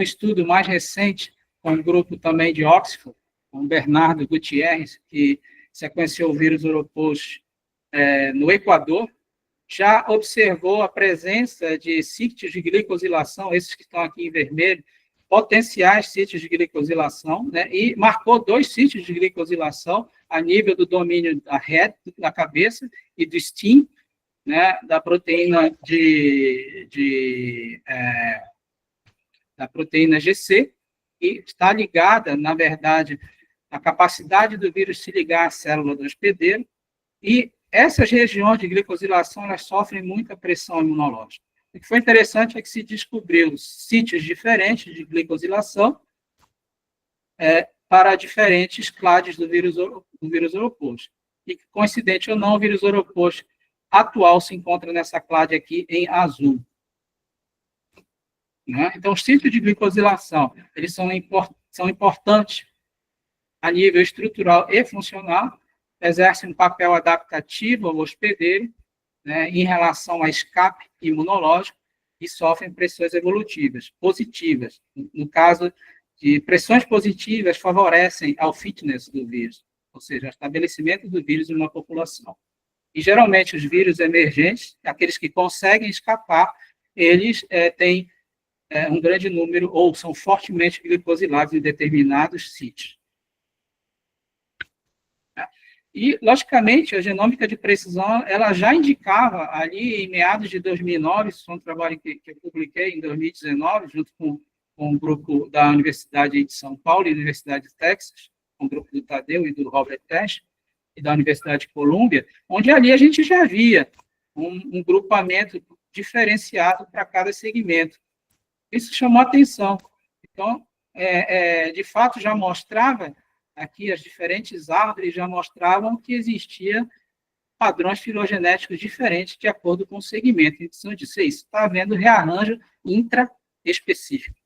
estudo mais recente, com um grupo também de Oxford, com Bernardo Gutierrez, que sequenciou o vírus Oropouche no Equador, já observou a presença de sítios de glicosilação, esses que estão aqui em vermelho, potenciais sítios de glicosilação, né, e marcou 2 sítios de glicosilação a nível do domínio da head, da cabeça, e do STIM, né, da proteína da proteína GC, e está ligada, na verdade, à capacidade do vírus se ligar à célula do hospedeiro, e essas regiões de glicosilação, elas sofrem muita pressão imunológica. O que foi interessante é que se descobriu sítios diferentes de glicosilação para diferentes clades do vírus Oropouche. E, coincidente ou não, o vírus Oropouche atual se encontra nessa clade aqui em azul. Né? Então, os sítios de glicosilação, eles são importantes a nível estrutural e funcional, exercem um papel adaptativo ao hospedeiro, né, em relação a escape imunológico, e sofrem pressões evolutivas positivas. No caso de pressões positivas, favorecem ao fitness do vírus, ou seja, o estabelecimento do vírus em uma população. E, geralmente, os vírus emergentes, aqueles que conseguem escapar, eles têm um grande número, ou são fortemente glicosilados em determinados sítios. E, logicamente, a genômica de precisão, ela já indicava ali em meados de 2009, isso foi um trabalho que eu publiquei em 2019, junto com um grupo da Universidade de São Paulo e da Universidade de Texas, um grupo do Tadeu e do Robert Tesch, e da Universidade de Colômbia, onde ali a gente já via um grupamento diferenciado para cada segmento. Isso chamou atenção. Então, de fato, já mostrava aqui as diferentes árvores já mostravam que existia padrões filogenéticos diferentes de acordo com o segmento. Então, eu disse, isso está havendo rearranjo intraespecífico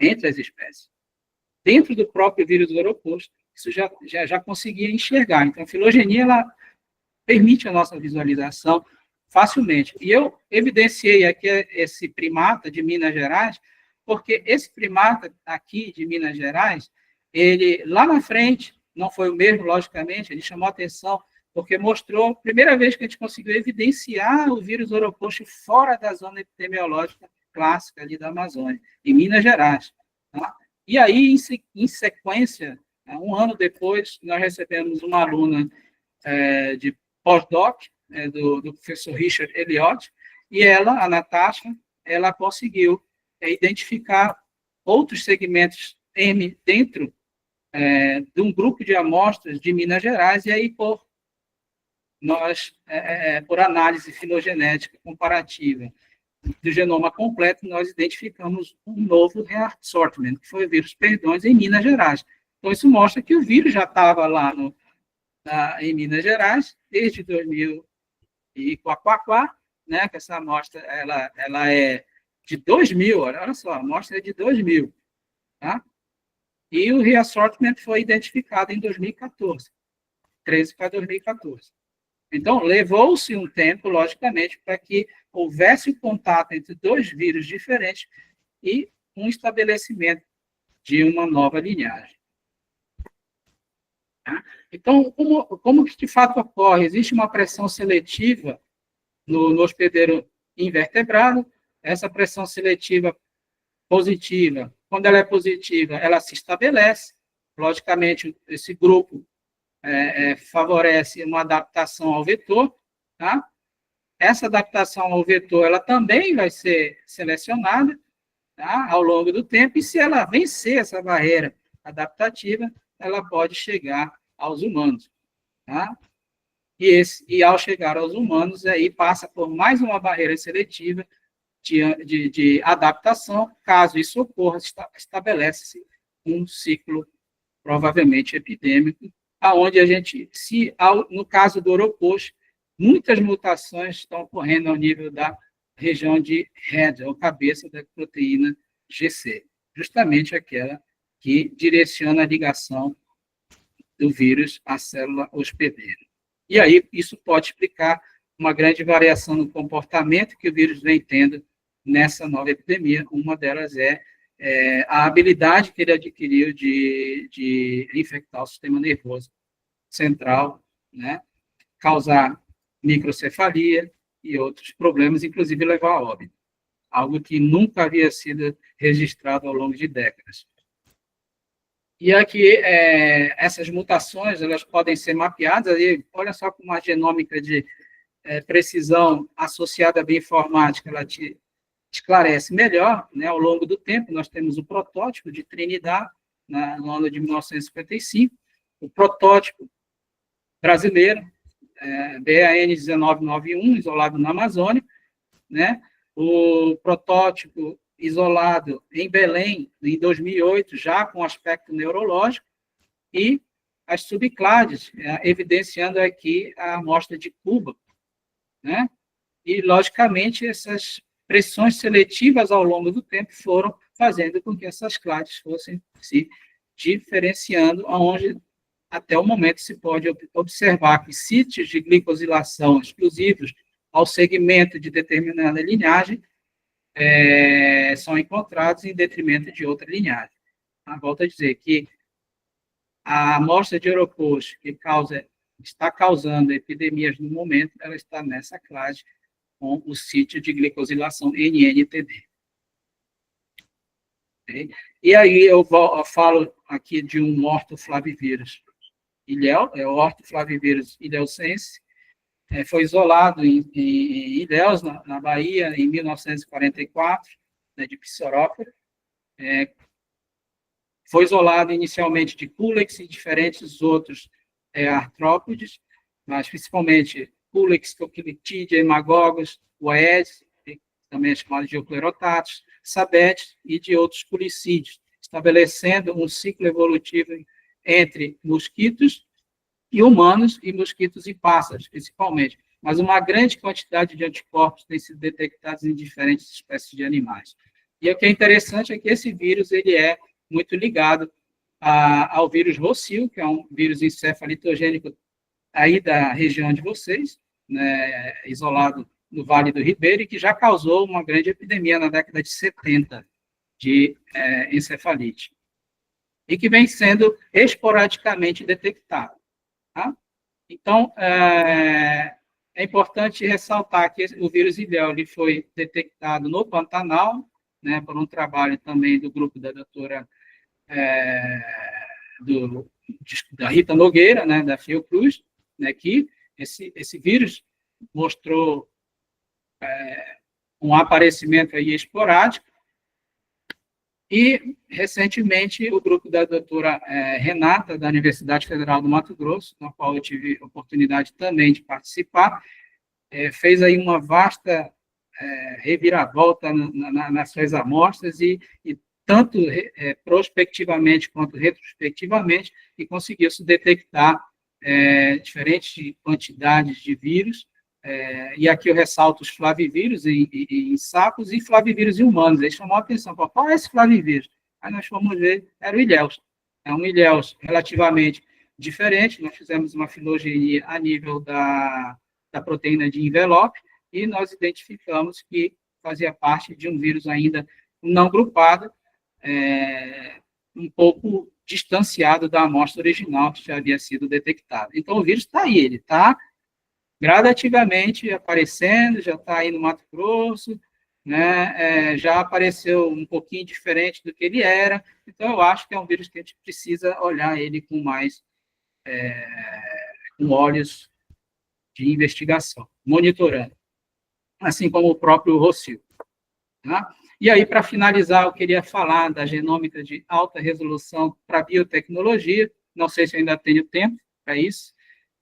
entre as espécies. Dentro do próprio vírus do Oropouche, isso já conseguia enxergar. Então, a filogenia ela permite a nossa visualização facilmente. E eu evidenciei aqui esse primata de Minas Gerais, porque esse primata aqui de Minas Gerais, ele, lá na frente, não foi o mesmo, logicamente, ele chamou a atenção, porque mostrou, primeira vez que a gente conseguiu evidenciar o vírus Oropouche fora da zona epidemiológica clássica ali da Amazônia, em Minas Gerais. Tá? E aí, em sequência, um ano depois, nós recebemos uma aluna de pós-doc, do professor Richard Elliott, e ela, a Natasha, ela conseguiu identificar outros segmentos M dentro de um grupo de amostras de Minas Gerais, e aí, por análise filogenética comparativa do genoma completo, nós identificamos um novo reassortment, que foi o vírus Perdões, em Minas Gerais. Então, isso mostra que o vírus já estava lá em Minas Gerais, desde 2000 e quaquaquá, né, que essa amostra ela é de 2000, olha só, a amostra é de 2000, tá? E o reassortment foi identificado em 2014, 13 para 2014. Então, levou-se um tempo, logicamente, para que houvesse o contato entre 2 vírus diferentes e um estabelecimento de uma nova linhagem. Então, como que de fato ocorre? Existe uma pressão seletiva no hospedeiro invertebrado, essa pressão seletiva positiva, quando ela é positiva, ela se estabelece, logicamente, esse grupo favorece uma adaptação ao vetor, tá? Essa adaptação ao vetor, ela também vai ser selecionada, tá? Ao longo do tempo, e se ela vencer essa barreira adaptativa, ela pode chegar aos humanos, tá? E ao chegar aos humanos, aí passa por mais uma barreira seletiva de adaptação. Caso isso ocorra, estabelece-se um ciclo provavelmente epidêmico, aonde a gente, no caso do Oropouche, muitas mutações estão ocorrendo ao nível da região de head, ou cabeça da proteína GC, justamente aquela que direciona a ligação do vírus à célula hospedeira. E aí, isso pode explicar uma grande variação no comportamento que o vírus vem tendo nessa nova epidemia. Uma delas é a habilidade que ele adquiriu de infectar o sistema nervoso central, né? Causar microcefalia e outros problemas, inclusive levar a óbito, algo que nunca havia sido registrado ao longo de décadas. E aqui, essas mutações, elas podem ser mapeadas, aí, olha só como a genômica de precisão associada à bioinformática, ela te esclarece melhor, né? Ao longo do tempo, nós temos o protótipo de Trinidad, no ano de 1955, o protótipo brasileiro, BAN 1991, isolado na Amazônia, né? O protótipo isolado em Belém, em 2008, já com aspecto neurológico, e as subclades, evidenciando aqui a amostra de Cuba, né? E, logicamente, essas pressões seletivas ao longo do tempo foram fazendo com que essas clades fossem se diferenciando, onde até o momento se pode observar que sítios de glicosilação exclusivos ao segmento de determinada linhagem são encontrados em detrimento de outra linhagem. Volto a dizer que a amostra de Europos que está causando epidemias no momento, ela está nessa classe com o sítio de glicosilação NNTD. Okay? E aí eu falo aqui de um ortoflavivírus Ilhéu, é o ortoflavivírus ilhéucense, foi isolado em Ilhéus, na Bahia, em 1944, né, de Psorópolis. Foi isolado inicialmente de Culex e diferentes outros artrópodes, mas principalmente Culex, Coquilitidia, Hemagogos, o Aedes, também é chamado de Euclerotatus, Sabetes e de outros culicídeos, estabelecendo um ciclo evolutivo entre mosquitos e humanos e mosquitos e pássaros, principalmente. Mas uma grande quantidade de anticorpos tem sido detectados em diferentes espécies de animais. E o que é interessante é que esse vírus ele é muito ligado ao vírus Rossio, que é um vírus encefalitogênico aí da região de vocês, né, isolado no Vale do Ribeira, e que já causou uma grande epidemia na década de 70 de encefalite, e que vem sendo esporadicamente detectado. Tá? Então, é importante ressaltar que o vírus Ilhéu ele foi detectado no Pantanal, né, por um trabalho também do grupo da doutora da Rita Nogueira, né, da Fiocruz, né, que esse vírus mostrou um aparecimento aí esporádico, e, recentemente, o grupo da doutora Renata, da Universidade Federal do Mato Grosso, na qual eu tive oportunidade também de participar, fez aí uma vasta reviravolta nas suas amostras, e tanto prospectivamente quanto retrospectivamente, e conseguiu-se detectar diferentes quantidades de vírus, e aqui eu ressalto os flavivírus em sapos e flavivírus em humanos. Eles chamam a atenção, qual é esse flavivírus? Aí nós fomos ver, era o Ilhéus. É um Ilhéus relativamente diferente, nós fizemos uma filogenia a nível da proteína de envelope, e nós identificamos que fazia parte de um vírus ainda não grupado, um pouco distanciado da amostra original que já havia sido detectada. Então, o vírus está aí, ele está gradativamente aparecendo, já está aí no Mato Grosso, né, já apareceu um pouquinho diferente do que ele era, então eu acho que é um vírus que a gente precisa olhar ele com mais, com olhos de investigação, monitorando, assim como o próprio Rossio. Tá? E aí, para finalizar, eu queria falar da genômica de alta resolução para biotecnologia, não sei se eu ainda tenho tempo para isso,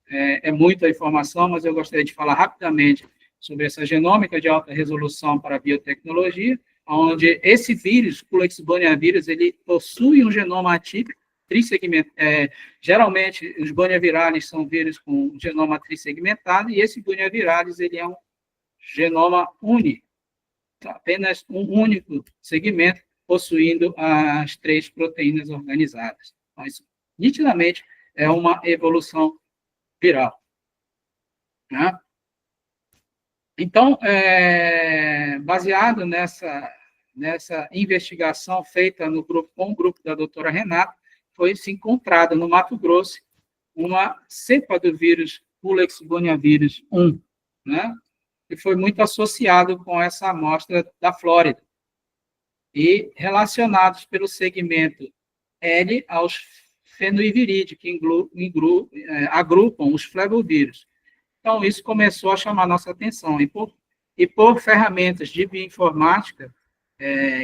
é muita informação, mas eu gostaria de falar rapidamente sobre essa genômica de alta resolução para a biotecnologia, onde esse vírus, Culexibania vírus, ele possui um genoma atípico, geralmente, os boniaviralis são vírus com genoma trissegmentado, e esse boniaviralis, ele é um genoma único, apenas um único segmento, possuindo as 3 proteínas organizadas. Então, isso, nitidamente, é uma evolução viral. Né? Então, baseado nessa investigação feita no grupo, com o grupo da doutora Renata, foi-se encontrada no Mato Grosso uma cepa do vírus Pulex goniavírus 1, né? Que foi muito associado com essa amostra da Flórida, e relacionados pelo segmento L aos fenoivirídeos, que agrupam os flavovírus. Então, isso começou a chamar nossa atenção, e por ferramentas de bioinformática,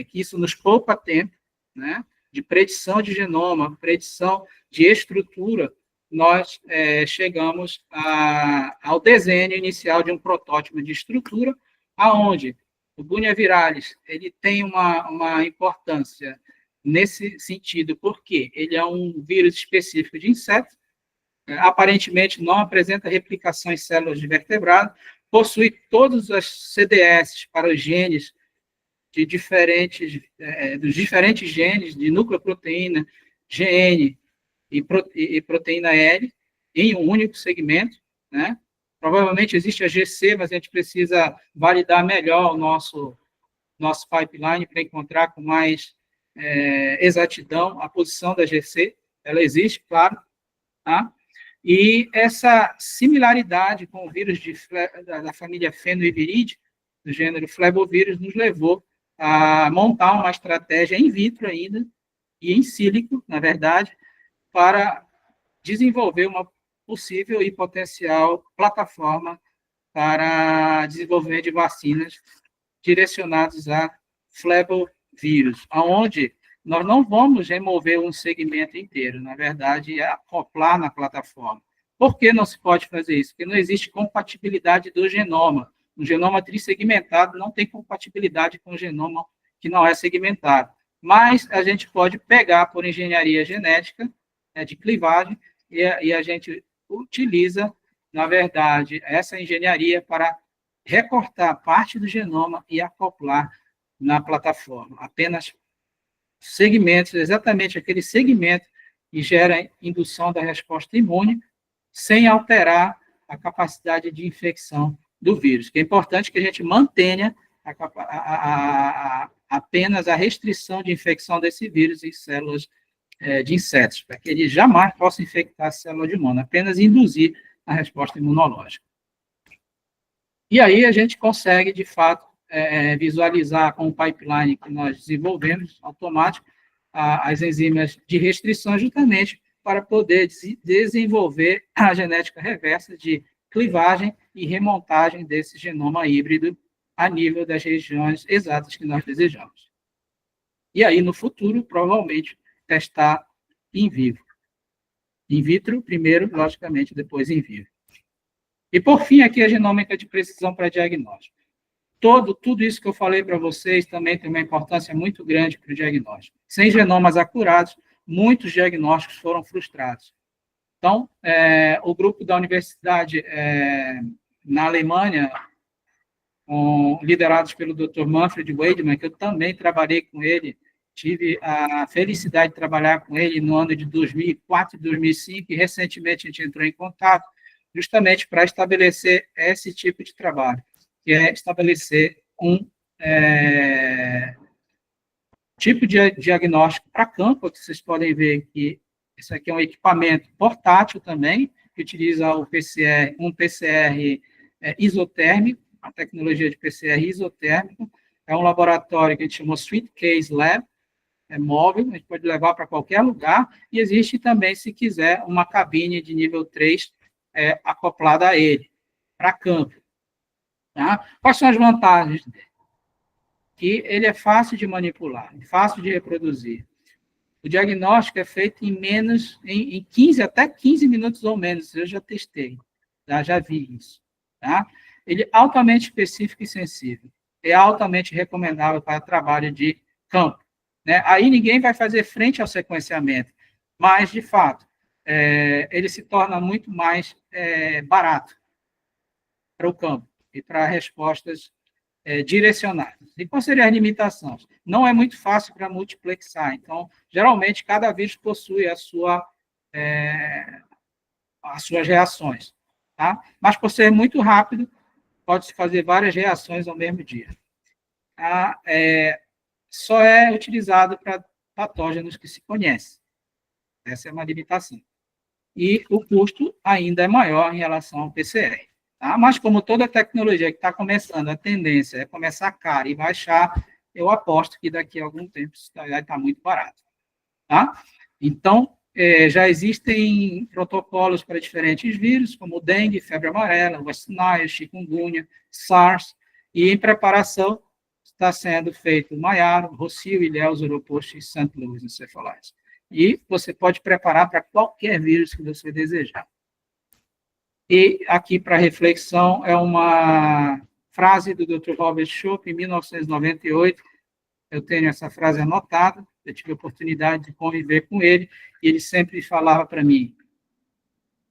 que isso nos poupa tempo, né, de predição de genoma, predição de estrutura, nós chegamos ao desenho inicial de um protótipo de estrutura, aonde o Bunявiralis ele tem uma importância nesse sentido, porque ele é um vírus específico de insetos, aparentemente não apresenta replicação em células de vertebrado, possui todas as CDS para os genes dos diferentes genes de nucleoproteína, GN e proteína L, em um único segmento, né? Provavelmente existe a GC, mas a gente precisa validar melhor o nosso pipeline para encontrar com mais exatidão a posição da GC. Ela existe, claro, tá? E essa similaridade com o vírus da família Fenoiviride, do gênero Flavovírus, nos levou a montar uma estratégia in vitro ainda, e in sílico, na verdade, para desenvolver uma possível e potencial plataforma para desenvolvimento de vacinas direcionadas a flavovírus, onde nós não vamos remover um segmento inteiro, na verdade, é acoplar na plataforma. Por que não se pode fazer isso? Porque não existe compatibilidade do genoma. Um genoma trissegmentado não tem compatibilidade com o genoma que não é segmentado. Mas a gente pode pegar por engenharia genética, de clivagem, e a gente utiliza, na verdade, essa engenharia para recortar parte do genoma e acoplar na plataforma. Apenas segmentos, exatamente aquele segmento que gera indução da resposta imune, sem alterar a capacidade de infecção do vírus. Que é importante que a gente mantenha apenas a restrição de infecção desse vírus em células de insetos, para que ele jamais possa infectar a célula de humano, apenas induzir a resposta imunológica. E aí a gente consegue, de fato, visualizar com o pipeline que nós desenvolvemos, automático, as enzimas de restrição, justamente para poder desenvolver a genética reversa de clivagem e remontagem desse genoma híbrido a nível das regiões exatas que nós desejamos. E aí, no futuro, provavelmente, testar in vivo. In vitro, primeiro, logicamente, depois in vivo. E, por fim, aqui a genômica de precisão para diagnóstico. Tudo isso que eu falei para vocês também tem uma importância muito grande para o diagnóstico. Sem genomas acurados, muitos diagnósticos foram frustrados. Então, o grupo da universidade na Alemanha, liderados pelo Dr. Manfred Weidmann, que eu também trabalhei com ele, tive a felicidade de trabalhar com ele no ano de 2004 e 2005, e recentemente a gente entrou em contato, justamente para estabelecer esse tipo de trabalho, que é estabelecer um tipo de diagnóstico para campo, que vocês podem ver que isso aqui é um equipamento portátil também, que utiliza um PCR isotérmico, a tecnologia de PCR isotérmico. É um laboratório que a gente chamou Sweet Case Lab, é móvel, a gente pode levar para qualquer lugar, e existe também, se quiser, uma cabine de nível 3 acoplada a ele, para campo. Tá? Quais são as vantagens dele? Que ele é fácil de manipular, fácil de reproduzir. O diagnóstico é feito em 15, até 15 minutos ou menos, eu já testei, tá? Já vi isso. Tá? Ele é altamente específico e sensível, é altamente recomendável para trabalho de campo. Né? Aí ninguém vai fazer frente ao sequenciamento, mas, de fato, ele se torna muito mais barato para o campo e para respostas direcionadas. E quais seriam as limitações? Não é muito fácil para multiplexar, então, geralmente, cada vírus possui as suas reações, tá? Mas, por ser muito rápido, pode-se fazer várias reações ao mesmo dia. Só é utilizado para patógenos que se conhecem. Essa é uma limitação. E o custo ainda é maior em relação ao PCR. Tá? Mas, como toda tecnologia que está começando, a tendência é começar cara e baixar, eu aposto que daqui a algum tempo isso vai estar muito barato. Tá? Então, já existem protocolos para diferentes vírus, como o dengue, febre amarela, West Nile, chikungunya, SARS, e em preparação está sendo feito o Maiaro, Rocio, Ilhéus, Uropost e St. Louis encefalitis. E você pode preparar para qualquer vírus que você desejar. E aqui, para reflexão, é uma frase do Dr. Robert Schopp, em 1998. Eu tenho essa frase anotada, eu tive a oportunidade de conviver com ele, e ele sempre falava para mim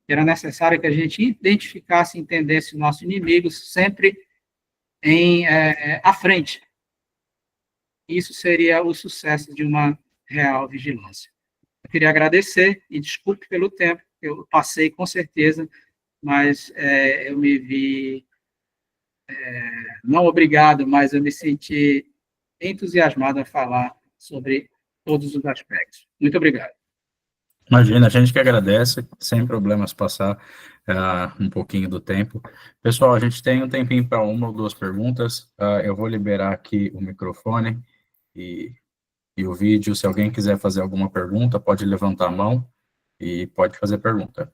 que era necessário que a gente identificasse e entendesse o nosso inimigo sempre à frente. Isso seria o sucesso de uma real vigilância. Eu queria agradecer, e desculpe pelo tempo, eu passei com certeza, mas eu me vi, não obrigado, mas eu me senti entusiasmado a falar sobre todos os aspectos. Muito obrigado. Imagina, a gente que agradece, sem problemas passar um pouquinho do tempo. Pessoal, a gente tem um tempinho para uma ou duas perguntas. Eu vou liberar aqui o microfone e o vídeo. Se alguém quiser fazer alguma pergunta, pode levantar a mão e pode fazer pergunta.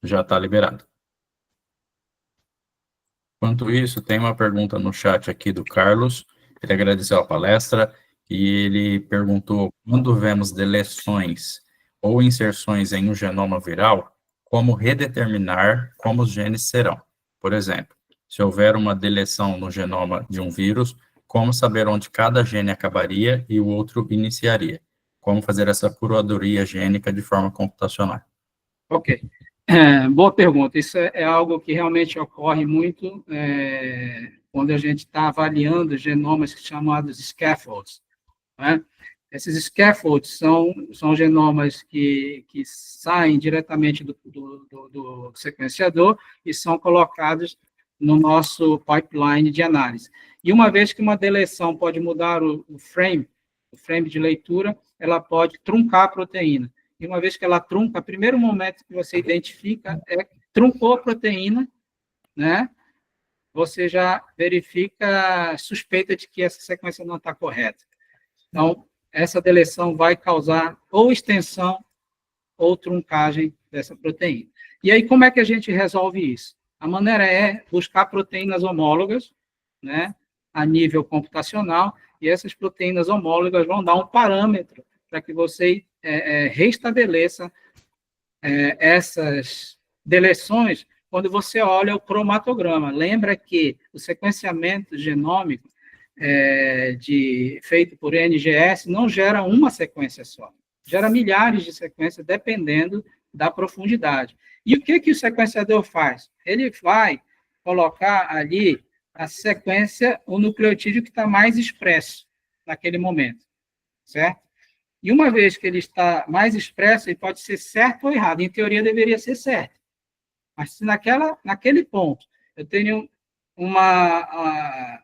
Já está liberado. Enquanto isso, tem uma pergunta no chat aqui do Carlos. Ele agradeceu a palestra e ele perguntou: quando vemos deleções ou inserções em um genoma viral, como redeterminar como os genes serão? Por exemplo, se houver uma deleção no genoma de um vírus, como saber onde cada gene acabaria e o outro iniciaria? Como fazer essa curadoria gênica de forma computacional? Ok. Boa pergunta. Isso é algo que realmente ocorre muito quando a gente está avaliando genomas chamados scaffolds. Né? Esses scaffolds são genomas que saem diretamente do sequenciador e são colocados no nosso pipeline de análise. E uma vez que uma deleção pode mudar o frame de leitura, ela pode truncar a proteína. E uma vez que ela trunca, o primeiro momento que você identifica truncou a proteína, né? Você já verifica a suspeita de que essa sequência não está correta. Então, essa deleção vai causar ou extensão ou truncagem dessa proteína. E aí, como é que a gente resolve isso? A maneira é buscar proteínas homólogas, né, a nível computacional, e essas proteínas homólogas vão dar um parâmetro para que você restabeleça essas deleções quando você olha o cromatograma. Lembra que o sequenciamento genômico feito por NGS não gera uma sequência só, gera milhares de sequências dependendo da profundidade. E o que o sequenciador faz? Ele vai colocar ali a sequência, o nucleotídeo que está mais expresso naquele momento, certo? E uma vez que ele está mais expresso, ele pode ser certo ou errado. Em teoria, deveria ser certo. Mas se naquele ponto eu tenho uma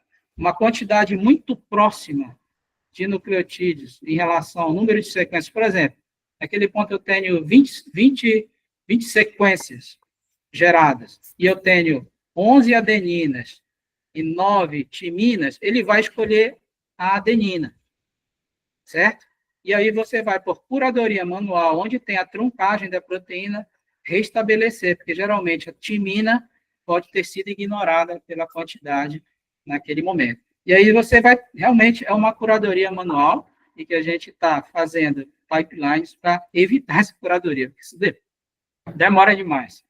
quantidade muito próxima de nucleotídeos em relação ao número de sequências, por exemplo, naquele ponto eu tenho 20 sequências geradas, e eu tenho 11 adeninas e 9 timinas, ele vai escolher a adenina, certo? E aí você vai por curadoria manual, onde tem a truncagem da proteína, restabelecer, porque geralmente a timina pode ter sido ignorada pela quantidade naquele momento. E aí você vai, realmente, é uma curadoria manual, e que a gente está fazendo pipelines para evitar essa curadoria, porque isso demora demais.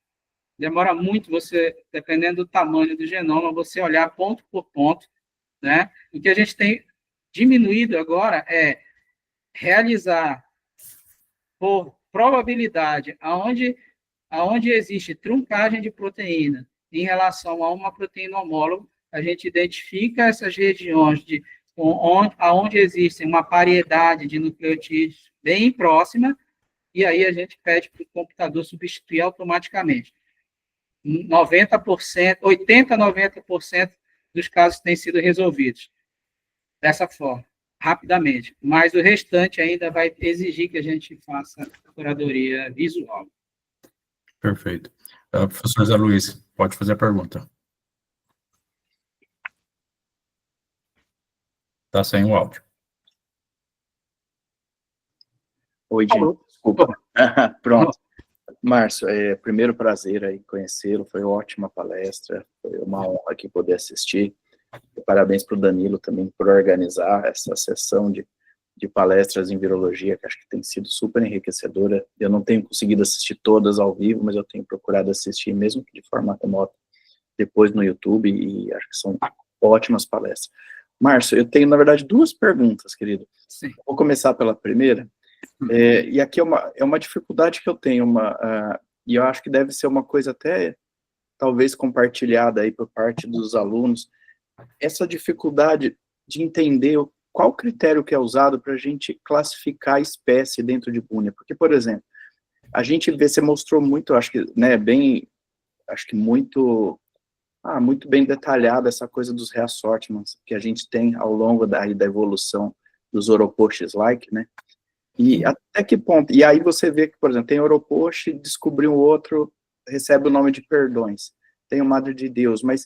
Demora muito você, dependendo do tamanho do genoma, você olhar ponto por ponto, né? O que a gente tem diminuído agora é realizar por probabilidade, aonde existe truncagem de proteína em relação a uma proteína homóloga, a gente identifica essas regiões onde existe uma paridade de nucleotídeos bem próxima, e aí a gente pede para o computador substituir automaticamente. 90%, 80%, 90% dos casos têm sido resolvidos dessa forma, rapidamente. Mas o restante ainda vai exigir que a gente faça a curadoria visual. Perfeito. Professor Zé Luiz, pode fazer a pergunta. Está sem o áudio. Oi, gente, desculpa. Pronto. Márcio, primeiro prazer aí conhecê-lo, foi ótima palestra, foi uma honra aqui poder assistir. E parabéns para o Danilo também por organizar essa sessão de palestras em virologia, que acho que tem sido super enriquecedora. Eu não tenho conseguido assistir todas ao vivo, mas eu tenho procurado assistir, mesmo que de forma remota, depois no YouTube, e acho que são ótimas palestras. Márcio, eu tenho, na verdade, duas perguntas, querido. Sim. Vou começar pela primeira. E aqui é uma dificuldade que eu tenho, e eu acho que deve ser uma coisa até, talvez, compartilhada aí por parte dos alunos, essa dificuldade de entender qual critério que é usado para a gente classificar a espécie dentro de Búnia. Porque, por exemplo, a gente vê, você mostrou muito, acho que, né, muito bem detalhada essa coisa dos reassortments que a gente tem ao longo da evolução dos Oropoches-like, né? E até que ponto? E aí você vê que, por exemplo, tem Oropoche, descobriu um outro, recebe o nome de Perdões. Tem o Madre de Deus, mas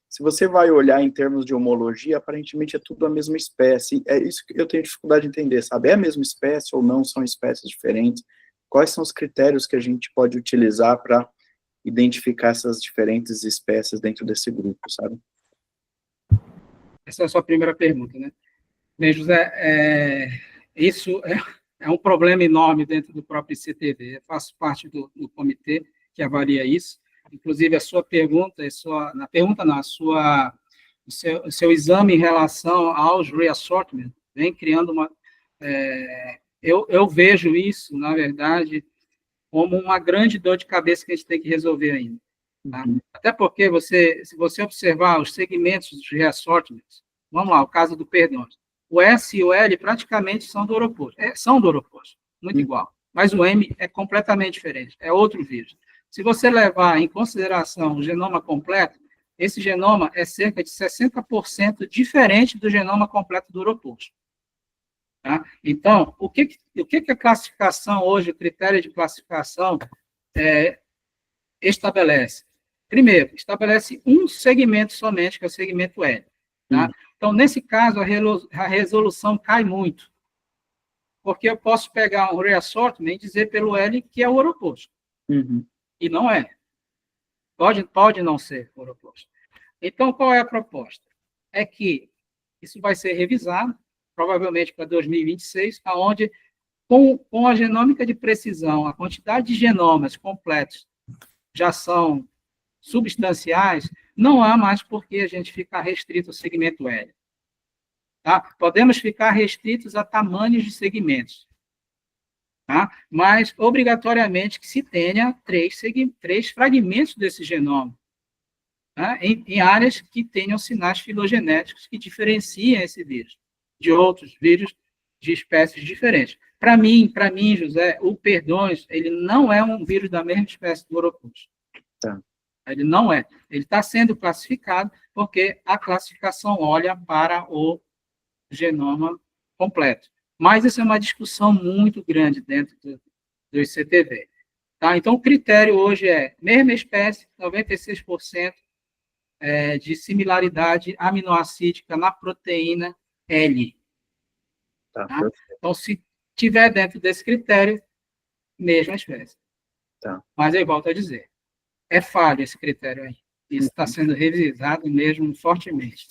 se você vai olhar em termos de homologia, aparentemente é tudo a mesma espécie. É isso que eu tenho dificuldade de entender, sabe? É a mesma espécie ou não? São espécies diferentes? Quais são os critérios que a gente pode utilizar para identificar essas diferentes espécies dentro desse grupo, sabe? Essa é a sua primeira pergunta, né? Bem, José, isso é um problema enorme dentro do próprio ICTV. Eu faço parte do comitê que avalia isso. Inclusive, a sua pergunta, o seu exame em relação aos reassortment vem criando uma... eu vejo isso, na verdade, como uma grande dor de cabeça que a gente tem que resolver ainda. Tá? Até porque, se você observar os segmentos dos reassortments, vamos lá, o caso do Perdões, o S e o L praticamente são do Oropoche, muito igual, mas o M é completamente diferente, é outro vírus. Se você levar em consideração o genoma completo, esse genoma é cerca de 60% diferente do genoma completo do Oropoche. Tá? Então, o que a classificação hoje, o critério de classificação, estabelece? Primeiro, estabelece um segmento somente, que é o segmento L. Tá? Então, nesse caso, a resolução cai muito, porque eu posso pegar um reassortment e dizer pelo L que é o Oropoche. E não é. Pode não ser Oropoche. Então, qual é a proposta? É que isso vai ser revisado, provavelmente para 2026, onde, com a genômica de precisão, a quantidade de genomas completos já são substanciais, não há mais por que a gente ficar restrito ao segmento L. Tá? Podemos ficar restritos a tamanhos de segmentos. Tá? Mas, obrigatoriamente, que se tenha três fragmentos desse genoma, tá? em áreas que tenham sinais filogenéticos que diferenciem esse vírus de outros vírus de espécies diferentes. Para mim, José, o Perdões, ele não é um vírus da mesma espécie do Oropoche. Tá. Ele não é. Ele está sendo classificado porque a classificação olha para o genoma completo. Mas isso é uma discussão muito grande dentro do ICTV. Tá? Então, o critério hoje é mesma espécie, 96% de similaridade aminoacídica na proteína L. Tá. Tá? Então, se tiver dentro desse critério, mesma espécie. Tá. Mas eu volto a dizer, é falho esse critério aí. Isso está sendo revisado mesmo fortemente.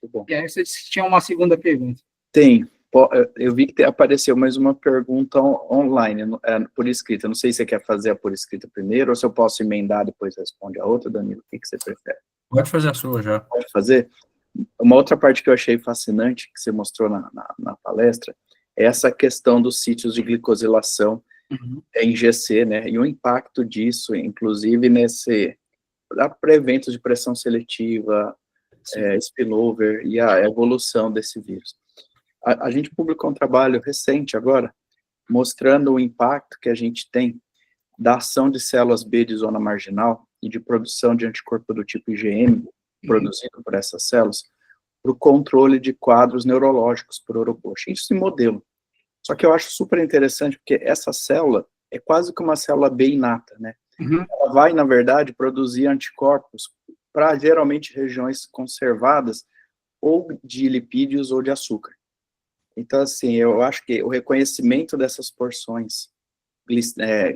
Muito bom. E aí você disse que tinha uma segunda pergunta. Tem. Eu vi que apareceu mais uma pergunta online, por escrita. Não sei se você quer fazer a por escrita primeiro, ou se eu posso emendar depois responde a outra, Danilo. O que você prefere? Pode fazer a sua já. Pode fazer? Uma outra parte que eu achei fascinante, que você mostrou na palestra, é essa questão dos sítios de glicosilação em GC, né? E o impacto disso, inclusive, para eventos de pressão seletiva, spillover e a evolução desse vírus. A gente publicou um trabalho recente agora, mostrando o impacto que a gente tem da ação de células B de zona marginal e de produção de anticorpo do tipo IgM, produzido por essas células, para o controle de quadros neurológicos por Oroposhi. Isso em modelo. Só que eu acho super interessante, porque essa célula é quase que uma célula B inata, né? Ela vai, na verdade, produzir anticorpos para, geralmente, regiões conservadas, ou de lipídios ou de açúcar. Então, assim, eu acho que o reconhecimento dessas porções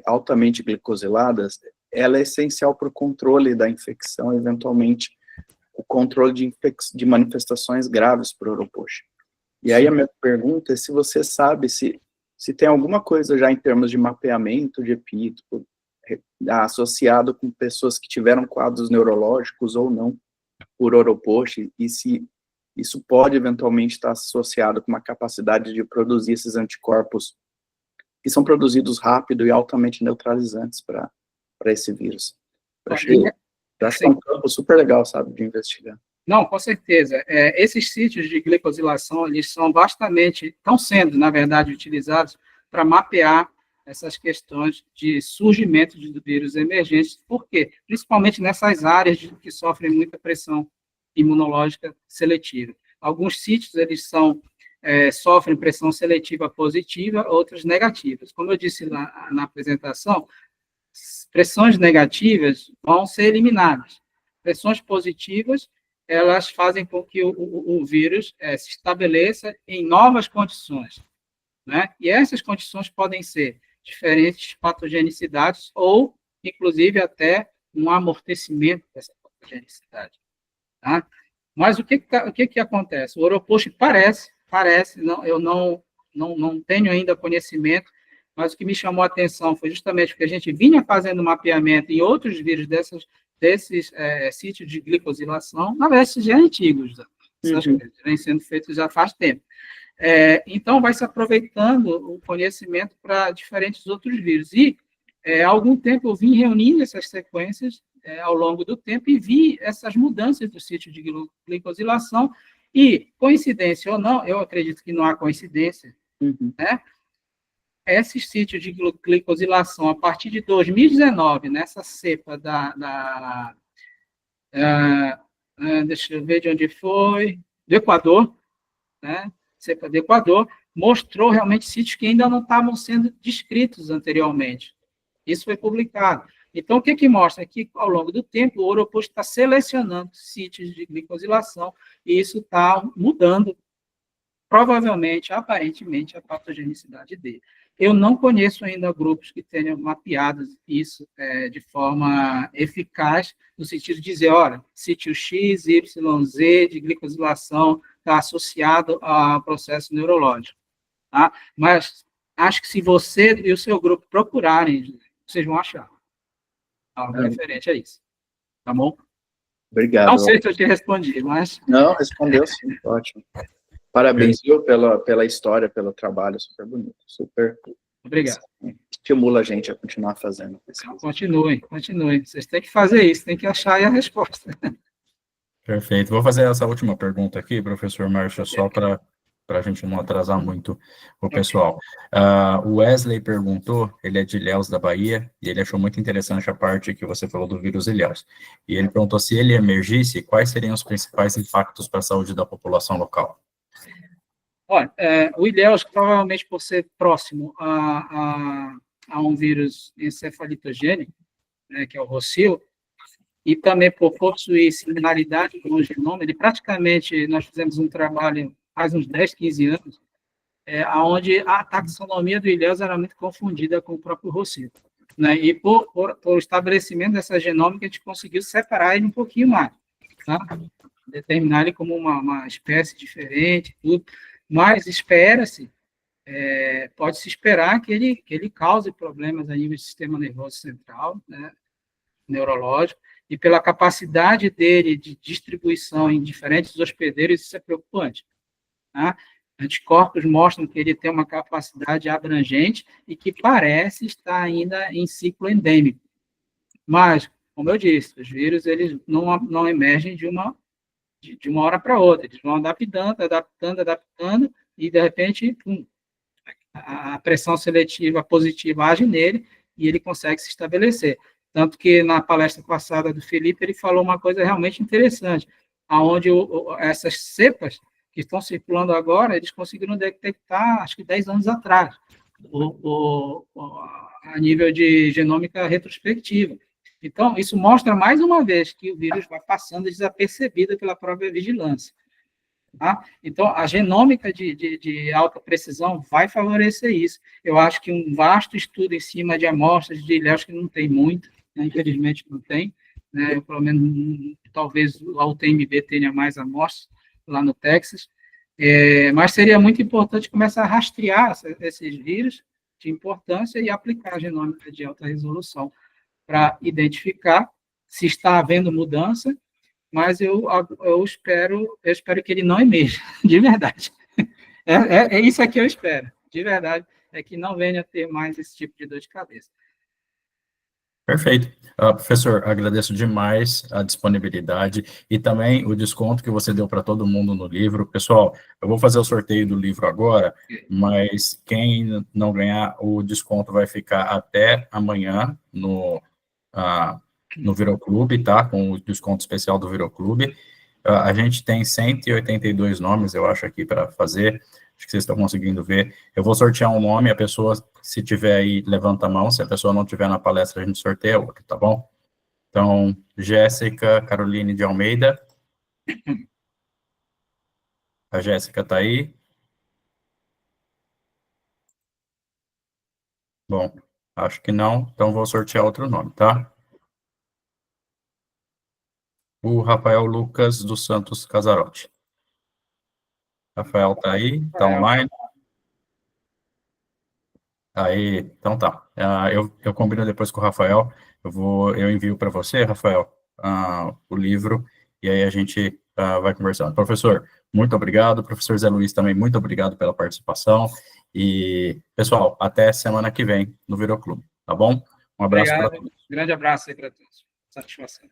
altamente glicosiladas, ela é essencial para o controle da infecção, eventualmente, o controle de manifestações graves por Oroposhi. E aí a minha pergunta é se você sabe se tem alguma coisa já em termos de mapeamento de epítopo associado com pessoas que tiveram quadros neurológicos ou não por Oroposhi, e se isso pode eventualmente estar associado com uma capacidade de produzir esses anticorpos que são produzidos rápido e altamente neutralizantes para esse vírus. Eu acho que é um campo super legal, sabe, de investigar. Não, com certeza. Esses sítios de glicosilação, eles estão sendo, na verdade, utilizados para mapear essas questões de surgimento de vírus emergentes. Por quê? Principalmente nessas áreas que sofrem muita pressão imunológica seletiva. Alguns sítios, eles sofrem pressão seletiva positiva, outros negativas. Como eu disse na apresentação, pressões negativas vão ser eliminadas. Pressões positivas, elas fazem com que o vírus se estabeleça em novas condições, né? E essas condições podem ser diferentes patogenicidades ou, inclusive, até um amortecimento dessa patogenicidade, tá? Mas o que acontece? O Oroposhi parece, eu não tenho ainda conhecimento, mas o que me chamou a atenção foi justamente porque a gente vinha fazendo mapeamento em outros vírus desses sítios de glicosilação, na verdade, já antigos, essas coisas vêm sendo feitos já faz tempo. Então, vai se aproveitando o conhecimento para diferentes outros vírus. E, há algum tempo, eu vim reunindo essas sequências ao longo do tempo e vi essas mudanças do sítio de glicosilação. E, coincidência ou não, eu acredito que não há coincidência, né? Esses sítios de glicosilação, a partir de 2019, nessa cepa deixa eu ver de onde foi, do Equador, né? Cepa do Equador, mostrou realmente sítios que ainda não estavam sendo descritos anteriormente. Isso foi publicado. Então, o que mostra? Que, ao longo do tempo, o Oroposhi está selecionando sítios de glicosilação e isso está mudando, provavelmente, aparentemente, a patogenicidade dele. Eu não conheço ainda grupos que tenham mapeado isso de forma eficaz, no sentido de dizer, olha, sítio X, Y, Z de glicosilação está associado ao processo neurológico. Tá? Mas acho que se você e o seu grupo procurarem, vocês vão achar algo referente a isso. Tá bom? Obrigado. Não sei se eu te respondi, mas... Não, respondeu sim, ótimo. Parabéns, viu, pela história, pelo trabalho, super bonito, super... Obrigado. Estimula a gente a continuar fazendo. Continuem. Vocês têm que fazer isso, têm que achar aí a resposta. Perfeito. Vou fazer essa última pergunta aqui, professor Márcio, só para a gente não atrasar muito o pessoal. O Wesley perguntou, ele é de Ilhéus, da Bahia, e ele achou muito interessante a parte que você falou do vírus Ilhéus. E ele perguntou se ele emergisse, quais seriam os principais impactos para a saúde da população local? Olha, o Ilhéus, provavelmente por ser próximo a um vírus encefalitogênico, né, que é o Rocil, e também por possuir similaridade com o genoma, ele praticamente, nós fizemos um trabalho faz uns 10, 15 anos, onde a taxonomia do Ilhéus era muito confundida com o próprio Rocil, né, e por estabelecimento dessa genômica, a gente conseguiu separar ele um pouquinho mais, tá? Determinar ele como uma espécie diferente, tudo. Mas espera-se, pode-se esperar que ele cause problemas a nível do sistema nervoso central, né, neurológico, e pela capacidade dele de distribuição em diferentes hospedeiros, isso é preocupante. Tá? Anticorpos mostram que ele tem uma capacidade abrangente e que parece estar ainda em ciclo endêmico. Mas, como eu disse, os vírus eles não emergem de uma hora para outra, eles vão adaptando, e, de repente, a pressão seletiva positiva age nele, e ele consegue se estabelecer. Tanto que na palestra passada do Felipe, ele falou uma coisa realmente interessante, onde essas cepas que estão circulando agora, eles conseguiram detectar, acho que 10 anos atrás, a nível de genômica retrospectiva. Então, isso mostra mais uma vez que o vírus vai passando desapercebido pela própria vigilância. Tá? Então, a genômica de alta precisão vai favorecer isso. Eu acho que um vasto estudo em cima de amostras de ilha, acho que não tem muito, né? Infelizmente não tem, né? Eu, pelo menos, talvez a UTMB tenha mais amostras lá no Texas, mas seria muito importante começar a rastrear esses vírus de importância e aplicar a genômica de alta resolução para identificar se está havendo mudança, mas eu espero que ele não emerja, de verdade. É isso aqui eu espero, de verdade, é que não venha a ter mais esse tipo de dor de cabeça. Perfeito. Professor, agradeço demais a disponibilidade e também o desconto que você deu para todo mundo no livro. Pessoal, eu vou fazer o sorteio do livro agora, mas quem não ganhar, o desconto vai ficar até amanhã no Viroclube, tá? Com o desconto especial do Viroclube. A gente tem 182 nomes, eu acho, aqui para fazer. Acho que vocês estão conseguindo ver. Eu vou sortear um nome, a pessoa, se tiver aí, levanta a mão. Se a pessoa não tiver na palestra, a gente sorteia outro, tá bom? Então, Jéssica Caroline de Almeida. A Jéssica está aí. Bom, acho que não, então vou sortear outro nome, tá? O Rafael Lucas dos Santos Casarotti. Rafael está aí, está online. Aí, então tá. Eu combino depois com o Rafael. Eu envio para você, Rafael, o livro, e aí a gente vai conversando. Professor, muito obrigado. Professor Zé Luiz também, muito obrigado pela participação. E, pessoal, até semana que vem no Viroclube, tá bom? Um abraço para todos. Grande abraço aí para todos. Satisfação.